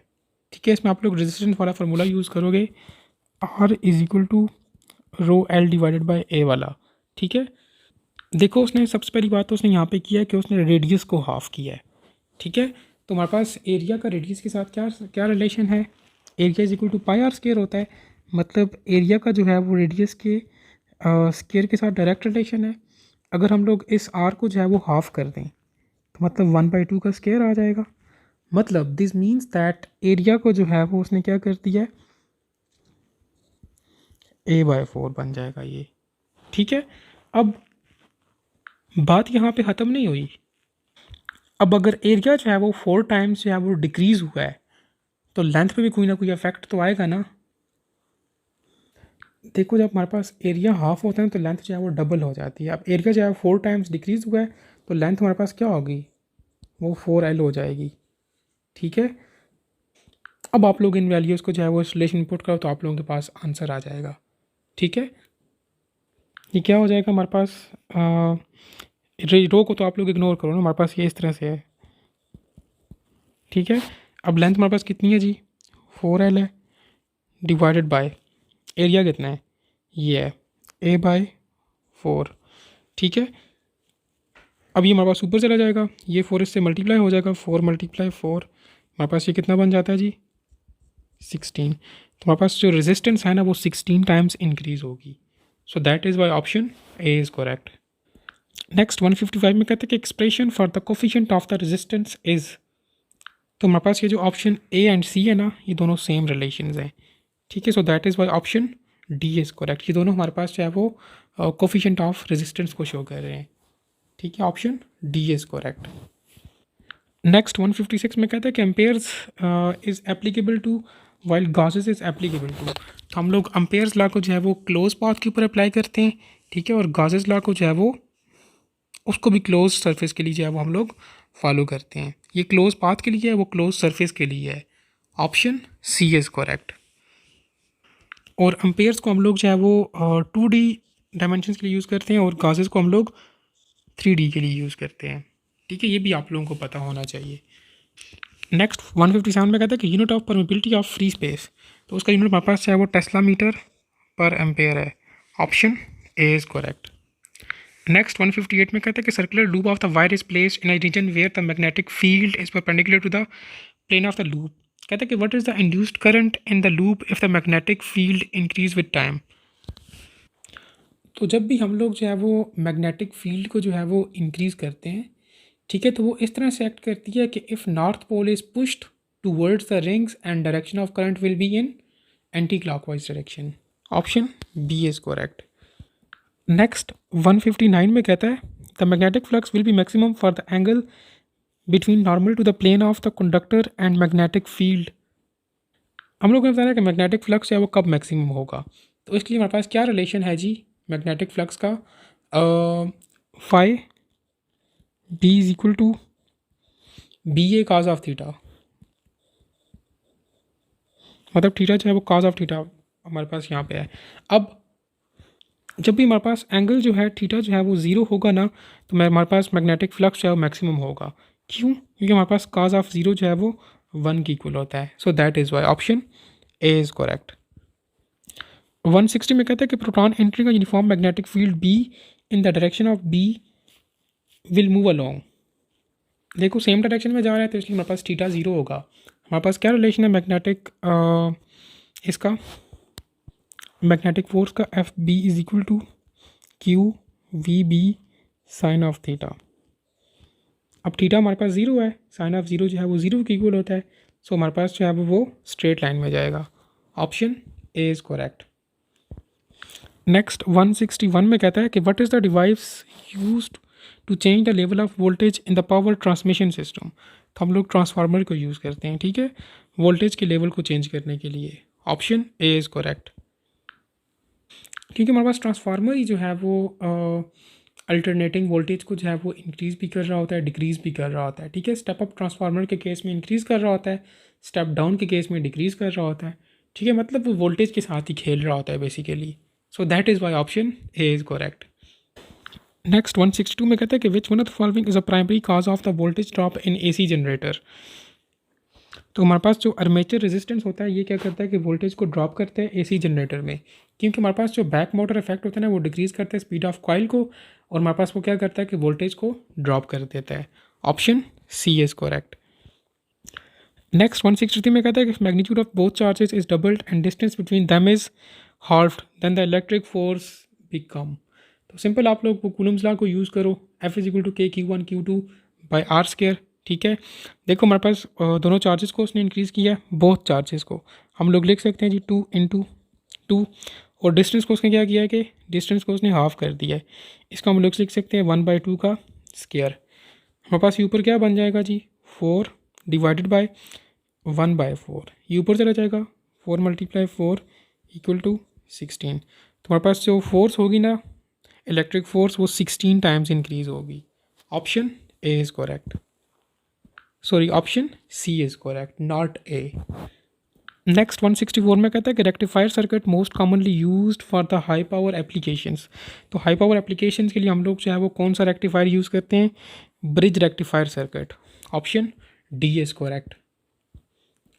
ठीक है, इसमें आप लोग रेजिस्टेंस वाला फार्मूला यूज़ करोगे, R is equal to rho L divided by A वाला। ठीक है, देखो उसने सबसे पहली बात तो उसने यहाँ पे किया है कि उसने रेडियस को हाफ किया है। ठीक है, तो हमारे पास एरिया का रेडियस के साथ क्या क्या रिलेशन है, area is equal to pi R square होता है। मतलब एरिया का जो है वो रेडियस के स्केयर के साथ डायरेक्ट रिलेशन है। अगर हम लोग इस आर को जो है वो हाफ कर दें तो मतलब 1/2 का स्केयर आ जाएगा। मतलब दिस मीन्स दैट एरिया को जो है वो उसने क्या कर दिया है, A/4 बन जाएगा ये। ठीक है, अब बात यहाँ पे ख़त्म नहीं हुई। अब अगर एरिया जो है वो 4 टाइम्स जो है वो डिक्रीज़ हुआ है तो लेंथ पे भी कोई ना कोई इफेक्ट तो आएगा ना। देखो जब हमारे पास एरिया हाफ होता है तो लेंथ जो है वो डबल हो जाती है। अब एरिया जो है 4 टाइम्स डिक्रीज़ हुआ है तो लेंथ हमारे पास क्या होगी, वो 4L हो जाएगी। ठीक है, अब आप लोग इन वैल्यूज़ को जो है वो रिलेशन इनपुट करो तो आप लोगों के पास आंसर आ जाएगा। ठीक है, ये क्या हो जाएगा हमारे पास, रो को तो आप लोग इग्नोर करो ना, हमारे पास ये इस तरह से है, ठीक है। अब लेंथ हमारे पास कितनी है जी, 4L है, डिवाइडेड बाय एरिया कितना है, ये है A/4, ठीक है। अब ये हमारे पास ऊपर चला जाएगा, ये 4 इससे मल्टीप्लाई हो जाएगा, 4 × 4 हमारे पास ये कितना बन जाता है जी, 16। तो हमारे पास जो रेजिस्टेंस है ना वो 16 टाइम्स इंक्रीज होगी। So that is why option A is correct. Next 155 में कहते हैं कि expression for the coefficient of the resistance is, तो हमारे पास ये जो ऑप्शन ए एंड सी है ना, ये दोनों सेम रिलेशंस हैं, ठीक है। So that is why option D is correct. ये दोनों हमारे पास जो है वो कोफिशिएंट ऑफ रेजिस्टेंस को शो कर रहे हैं, ठीक है। Option D is correct. Next 156 में कहता है कि Ampere's is applicable to while Gauss's is applicable to. तो हम लोग अम्पेयर्स लॉ को जो है वो क्लोज पाथ के ऊपर अप्लाई करते हैं, ठीक है, और गॉसेस लॉ को जो है वो उसको भी क्लोज सरफेस के लिए जो है वो हम लोग फॉलो करते हैं। ये क्लोज पाथ के लिए है, वो क्लोज सरफेस के लिए है। Option C is correct. और अम्पेयर्स को हम लोग जो है वो 2D डायमेंशंस के लिए यूज़ करते हैं और गॉसेस को हम लोग 3D के लिए यूज़ करते हैं, ठीक है। ये भी आप लोगों को पता होना चाहिए। नेक्स्ट 157 में कहता है कि unit of permeability of free space, तो उसका यूनिट हमारे पास है वो टेस्ला मीटर पर एम्पेयर है। Option A is correct. Next 158 में कहता है कि circular loop of the wire is placed in a region where the magnetic field is perpendicular to the plane of the loop. कहता है कि what is the induced current in the loop if the magnetic field increase with time. तो जब भी हम लोग जो है वो मैग्नेटिक फील्ड को जो है वो इंक्रीज़ करते हैं, ठीक है, तो वो इस तरह से एक्ट करती है कि if north pole is pushed towards the rings and direction of current will be in anti clockwise direction. Option B is correct. Next 159 में कहता है the magnetic flux will be maximum for the angle between normal to the plane of the conductor and magnetic field. हम लोग ने बताया कि magnetic flux है वो कब मैक्सिमम होगा, तो इसके लिए हमारे पास क्या रिलेशन है जी मैग्नेटिक फ्लक्स का, phi D is equal to B A cos of theta, मतलब थीटा जो है वो काज ऑफ थीटा हमारे पास यहाँ पे है। अब जब भी हमारे पास एंगल जो है थीटा जो है वो ज़ीरो होगा ना, तो हमारे पास मैग्नेटिक फ्लक्स जो है वो मैक्सिमम होगा। क्यों? क्योंकि हमारे पास काज ऑफ ज़ीरो जो है वो 1 की इक्वल होता है। So that is why option A is correct. 160 में कहता है कि proton entering a uniform magnetic field B in the direction of B will move along. देखो सेम डायरेक्शन में जा रहा है तो इसलिए हमारे पास थीटा ज़ीरो होगा। हमारे पास क्या रिलेशन है मैग्नेटिक इसका मैग्नेटिक फोर्स का, F B is equal to Q V B sine of theta. अब थीटा हमारे पास ज़ीरो है, साइन ऑफ ज़ीरो जो है वो ज़ीरो की इक्वल होता है। सो हमारे पास जो है वो स्ट्रेट लाइन में जाएगा। Option A is correct. Next 161 में कहता है कि what is the device used to change the level of voltage in the power transmission system. तो हम लोग ट्रांसफार्मर को यूज़ करते हैं, ठीक है, वोल्टेज के लेवल को चेंज करने के लिए। Option A is correct. क्योंकि हमारे पास ट्रांसफार्मर ही जो है वो अल्टरनेटिंग वोल्टेज को जो है वो इंक्रीज़ भी कर रहा होता है, डिक्रीज़ भी कर रहा होता है, ठीक है। स्टेप अप ट्रांसफार्मर के केस में इंक्रीज़ कर रहा होता है, स्टेप डाउन के केस में डिक्रीज़ कर रहा होता है, ठीक है। मतलब वो वोल्टेज के साथ ही खेल रहा होता है basically. So that is why option A is correct. Next 162 में कहता है कि which one of the following is a primary cause of the voltage drop in AC generator. तो हमारे पास जो आर्मेचर रेजिस्टेंस होता है ये क्या करता है कि वोल्टेज को ड्रॉप करता है एसी जनरेटर में, क्योंकि हमारे पास जो बैक मोटर इफेक्ट होता है ना वो डिक्रीज़ करता है स्पीड ऑफ कॉइल को, और हमारे पास वो क्या करता है कि वोल्टेज को ड्रॉप कर देता है। Option C is correct. Next 163 में कहता है कि magnitude of both charges is doubled and distance between them is halved then the electric force become. तो सिंपल आप लोग वो कूलम्स लॉ को यूज़ करो, F is equal to K Q1 Q2 by are square, ठीक है। देखो हमारे पास दोनों चार्जेस को उसने इंक्रीज़ किया है, बोथ चार्जेस को हम लोग लिख सकते हैं जी 2 × 2, और डिस्टेंस को उसने क्या किया है कि डिस्टेंस को उसने हाफ कर दिया है। इसका हम लोग लिख सकते हैं 1/2 का स्क्वायर। हमारे पास ये ऊपर क्या बन जाएगा जी 4 डिवाइडेड बाय 1/4, ये ऊपर चला जाएगा 4 × 4 इक्वल टू 16। तो हमारे पास जो फोर्स होगी ना इलेक्ट्रिक फोर्स वो 16 टाइम्स इंक्रीज़ होगी। Option A is correct, sorry option C is correct, not A. Next 164 में कहता है कि rectifier circuit most commonly used for the high power applications. तो हाई पावर एप्लीकेशंस के लिए हम लोग जो है वो कौन सा रेक्टिफायर यूज़ करते हैं? Bridge rectifier circuit. Option D is correct.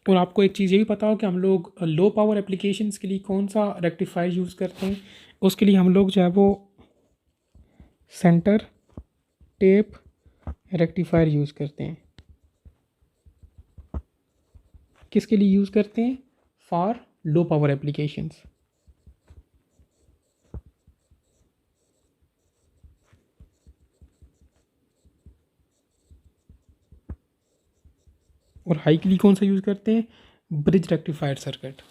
और आपको एक चीज़ ये भी पता हो कि हम लोग लो पावर एप्लीकेशंस के लिए कौन सा रेक्टिफायर यूज़ करते हैं? उसके लिए हम लोग जो है वो सेंटर टेप रेक्टिफायर यूज़ करते हैं। किसके लिए यूज़ करते हैं? For low power applications. और हाई के लिए कौन सा यूज़ करते हैं? Bridge rectifier circuit.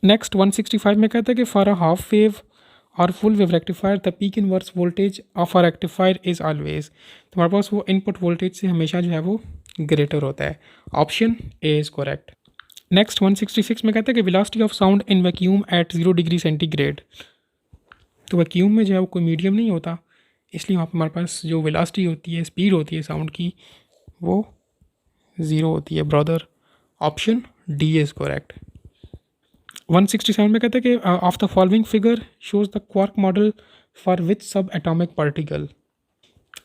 नेक्स्ट 165 में कहता है कि फॉर अ हाफ वेव और full wave rectifier the peak inverse voltage of a rectifier is always. तो हमारे पास वो इनपुट वोल्टेज से हमेशा जो है वो ग्रेटर होता है। Option A is correct. Next 166 में कहता है कि velocity of sound in vacuum at 0 degree centigrade. तो वैक्यूम में जो है वो कोई मीडियम नहीं होता, इसलिए वहाँ पर हमारे पास जो वेलोसिटी होती है, स्पीड होती है साउंड की, वो ज़ीरो होती है brother. Option D is correct. 167 में कहते हैं कि of the following figure shows the quark model for which सब एटॉमिक पार्टिकल।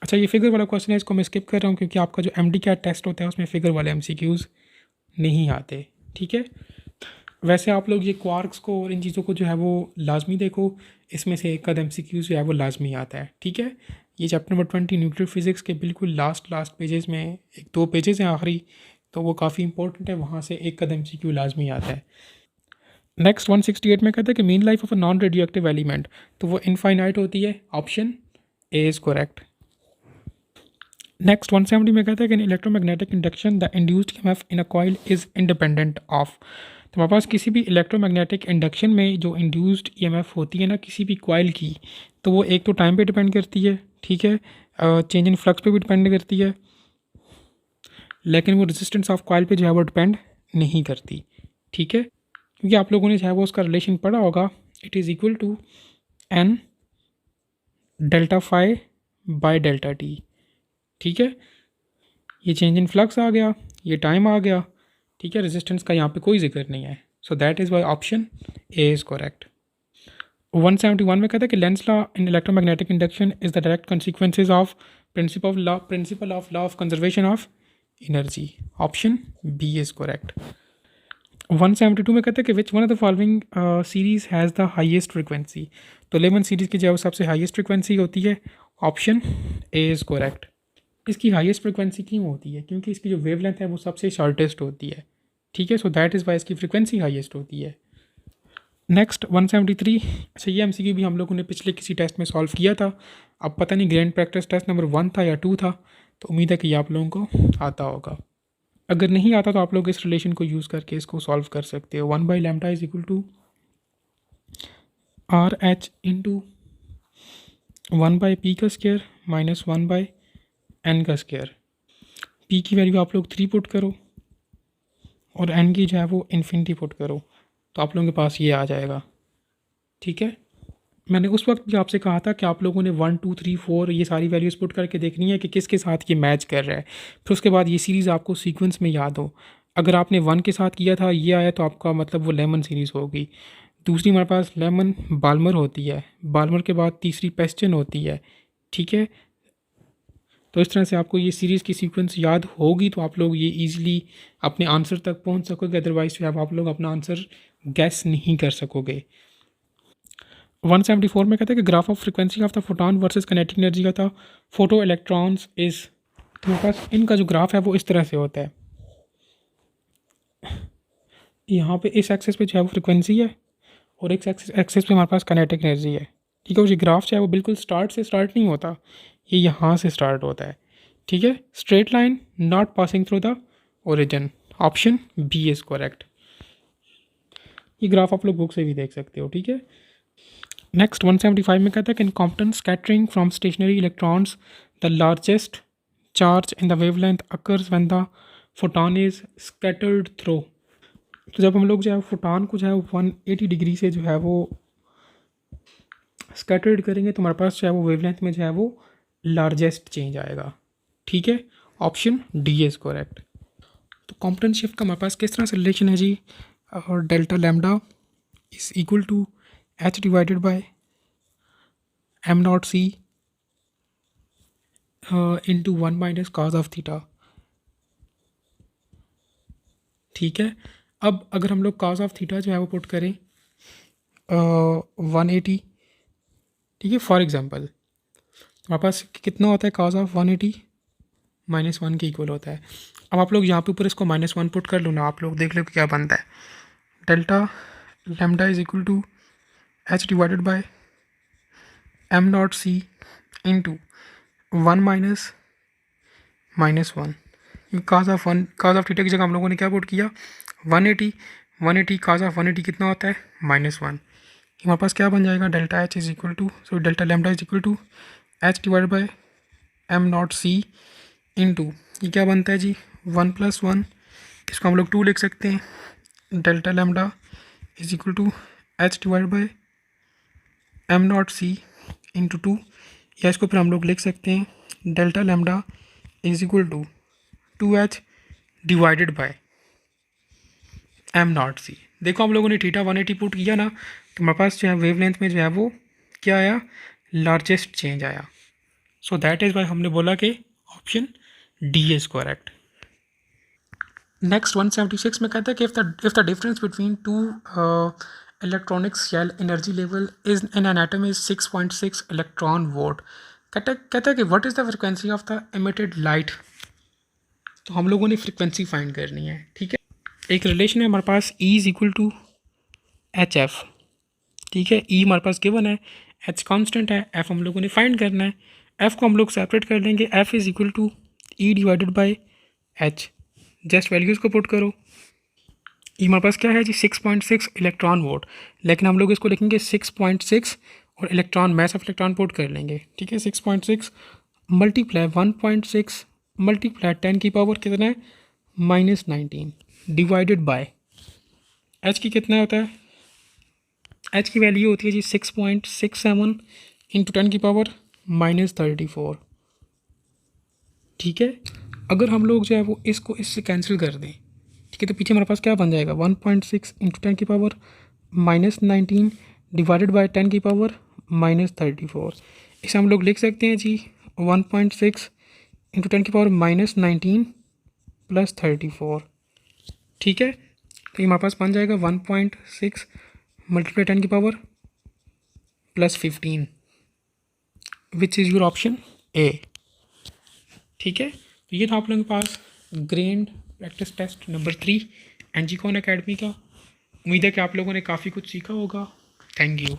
अच्छा, ये फिगर वाला क्वेश्चन है, इसको मैं स्किप कर रहा हूँ क्योंकि आपका जो एमडी कैट टेस्ट होता है उसमें फिगर वाले एमसीक्यूज़ नहीं आते। ठीक है, वैसे आप लोग ये क्वार्क्स को और इन चीज़ों को जो है वो लाजमी देखो, इसमें से एक आध एमसीक्यूज़ जो है वो लाजमी आता है। ठीक है, ये चैप्टर नंबर 20 न्यूक्लियर फिज़िक्स के बिल्कुल लास्ट पेजेस में एक दो पेजेस हैं आखिरी, तो वो काफ़ी इंपॉर्टेंट है, वहाँ से एक कदम एमसीक्यू लाजमी आता है। नेक्स्ट 168 में कहता है कि mean life of a non radioactive element, तो वो इनफाइनाइट होती है। Option A is correct. Next 170 में कहता है कि in electromagnetic induction the induced EMF in a coil is independent of. तो हमारे पास किसी भी इलेक्ट्रोमैग्नेटिक इंडक्शन में जो इंड्यूस्ड ईएमएफ होती है ना किसी भी कॉइल की, तो वो एक तो टाइम पे डिपेंड करती है, ठीक है, चेंज इन फ्लक्स पे भी डिपेंड करती है, लेकिन वो रेजिस्टेंस ऑफ कॉइल पे जो है वो डिपेंड नहीं करती। ठीक है, क्योंकि आप लोगों ने जो है वो उसका रिलेशन पढ़ा होगा, it is equal to N delta phi by delta T. ठीक है, ये चेंज इन फ्लक्स आ गया, ये टाइम आ गया, ठीक है, रेजिस्टेंस का यहाँ पे कोई जिक्र नहीं है, so that is why option A is correct. 171 में कहता है कि Lenz law in electromagnetic induction is the direct consequences of principle of law of conservation of energy. Option B is correct. 172 में कहते हैं कि which one of the following series has the highest frequency. तो 11 series की जो है वो सबसे हाईएस्ट फ्रिक्वेंसी होती है। Option A is correct. इसकी हाईएस्ट फ्रिक्वेंसी क्यों होती है? क्योंकि इसकी जो वेवलेंथ है वो सबसे शॉर्टेस्ट होती है। ठीक है, सो दैट इज़ वाई इसकी फ्रिक्वेंसी हाईएस्ट होती है। नेक्स्ट 173। अच्छा, ये एमसीक्यू भी हम लोगों ने पिछले किसी टेस्ट में सॉल्व किया था, अब पता नहीं ग्रैंड प्रैक्टिस टेस्ट नंबर 1 था या 2 था, तो उम्मीद है कि ये आप लोगों को आता होगा। अगर नहीं आता तो आप लोग इस रिलेशन को यूज़ करके इसको सॉल्व कर सकते हो। 1/λ is equal to R H into 1/p का स्क्वायर माइनस 1/n का स्क्वायर। p की वैल्यू आप लोग 3 पुट करो और n की जो है वो इन्फिनिटी पुट करो, तो आप लोगों के पास ये आ जाएगा। ठीक है, मैंने उस वक्त भी आपसे कहा था कि आप लोगों ने 1 2 3 4 ये सारी वैल्यूज़ पुट करके देखनी है कि किसके साथ ये मैच कर रहा है, फिर उसके बाद ये सीरीज़ आपको सीक्वेंस में याद हो। अगर आपने 1 के साथ किया था, ये आया, तो आपका मतलब वो लेमन सीरीज़ होगी। दूसरी हमारे पास लेमन बाल्मर होती है, बाल्मर के बाद तीसरी पेस्टन होती है। ठीक है, तो इस तरह से आपको ये सीरीज़ की सीक्वेंस याद होगी तो आप लोग ये ईज़िली अपने आंसर तक पहुंच सकोगे, अदरवाइज़ जो है आप लोग अपना आंसर गैस नहीं कर सकोगे। 174 में कहता है कि graph of frequency of the photon versus kinetic energy का था फोटो इलेक्ट्रॉन्स इज़। तो हमारे पास इनका जो ग्राफ है वो इस तरह से होता है, यहाँ पे इस एक्सेस पे जो है वो फ्रिक्वेंसी है और एक एक्सेस पे हमारे पास काइनेटिक एनर्जी है। ठीक है, वो जो ग्राफ जो है वो बिल्कुल स्टार्ट से स्टार्ट नहीं होता, ये यहाँ से स्टार्ट होता है। ठीक है, straight line not passing through the origin. Option B is correct. ये ग्राफ आप लोग बुक से भी देख सकते हो। ठीक है, नेक्स्ट 175 में कहता है कि in Compton scattering from stationary electrons the largest change in the wavelength occurs when the photon is scattered through. तो जब हम लोग जो है फोटॉन को जो है 180 डिग्री से जो है वो स्कैटर्ड करेंगे तो हमारे पास जो है वो वेवलेंथ में जो है वो लार्जेस्ट चेंज आएगा। ठीक है, ऑप्शन डी इज़ करेक्ट। तो कॉम्पोनेंट शिफ्ट का हमारे पास किस तरह से रिलेशन है जी, और delta lambda is equal to H divided by M not C into one minus cos of theta. ठीक है, अब अगर हम लोग कॉज ऑफ थीटा जो है वो पुट करें 180, ठीक है, फॉर एग्जांपल हमारे पास कितना होता है कॉज ऑफ 180 -1 के इक्वल होता है। अब आप लोग यहाँ पे ऊपर इसको -1 पुट कर लो ना, आप लोग देख लो कि क्या बनता है। Delta lambda is equal to H divided by M not C into 1 -1। Cos of theta की जगह हम लोगों ने क्या पुट किया 180 काज ऑफ 180 कितना होता है -1। हमारे पास क्या बन जाएगा delta H is equal to delta lambda is equal to H divide by M not C into ये क्या बनता है जी 1+1, इसको हम लोग 2 लिख सकते हैं। Delta lambda is equal to H divide by M not C into 2, या इसको फिर हम लोग लिख सकते हैं delta lambda is equal to 2h divided by M not C. देखो हम लोगों ने थीटा 180 पुट किया ना, तो हमारे पास जो है वेवलेंथ में जो है वो क्या आया, लार्जेस्ट चेंज आया। सो दैट इज़ वाई हमने बोला कि option D is correct. Next 176 में कहता है कि if the difference between two electronics shell energy level is in an atom is 6.6 electron volt. कहता है कि what is the frequency of the emitted light. तो हम लोगों ने फ्रिक्वेंसी फाइंड करनी है। ठीक है, एक रिलेशन है हमारे पास E is equal to H F. ठीक है, E हमारे पास गिवन है, H कांस्टेंट है, F हम लोगों ने फाइंड करना है। F को हम लोग सेपरेट कर लेंगे, F is equal to E divided by H। Just values को पुट करो। E हमारे पास क्या है जी 6.6 इलेक्ट्रॉन वोल्ट, लेकिन हम लोग इसको लिखेंगे 6.6 और electron mass of electron put कर लेंगे। ठीक है, 6.6 मल्टीप्लाई 1.6 मल्टीप्लाई 10 की पावर कितना है -19 डिवाइडेड बाय H की कितना होता है, H की वैल्यू होती है जी 6.67 इंटू 10 की पावर -34। ठीक है, अगर हम लोग जो है वो इसको इससे कैंसिल कर दें, ठीक है, तो पीछे हमारे पास क्या बन जाएगा 1.6 इंटू 10 की पावर -19 डिवाइडेड बाय 10 की पावर -34। इसे हम लोग लिख सकते हैं जी 1.6 इंटू 10 की पावर -19 प्लस 34। ठीक है, तो ये हमारे पास बन जाएगा 1.6 मल्टीप्लाई 10 की power +15 which is your option A. ठीक है, तो ये था आप लोगों के पास ग्रेंड प्रैक्टिस टेस्ट नंबर 3 एनजीकॉन एकेडमी का। उम्मीद है कि आप लोगों ने काफ़ी कुछ सीखा होगा। Thank you.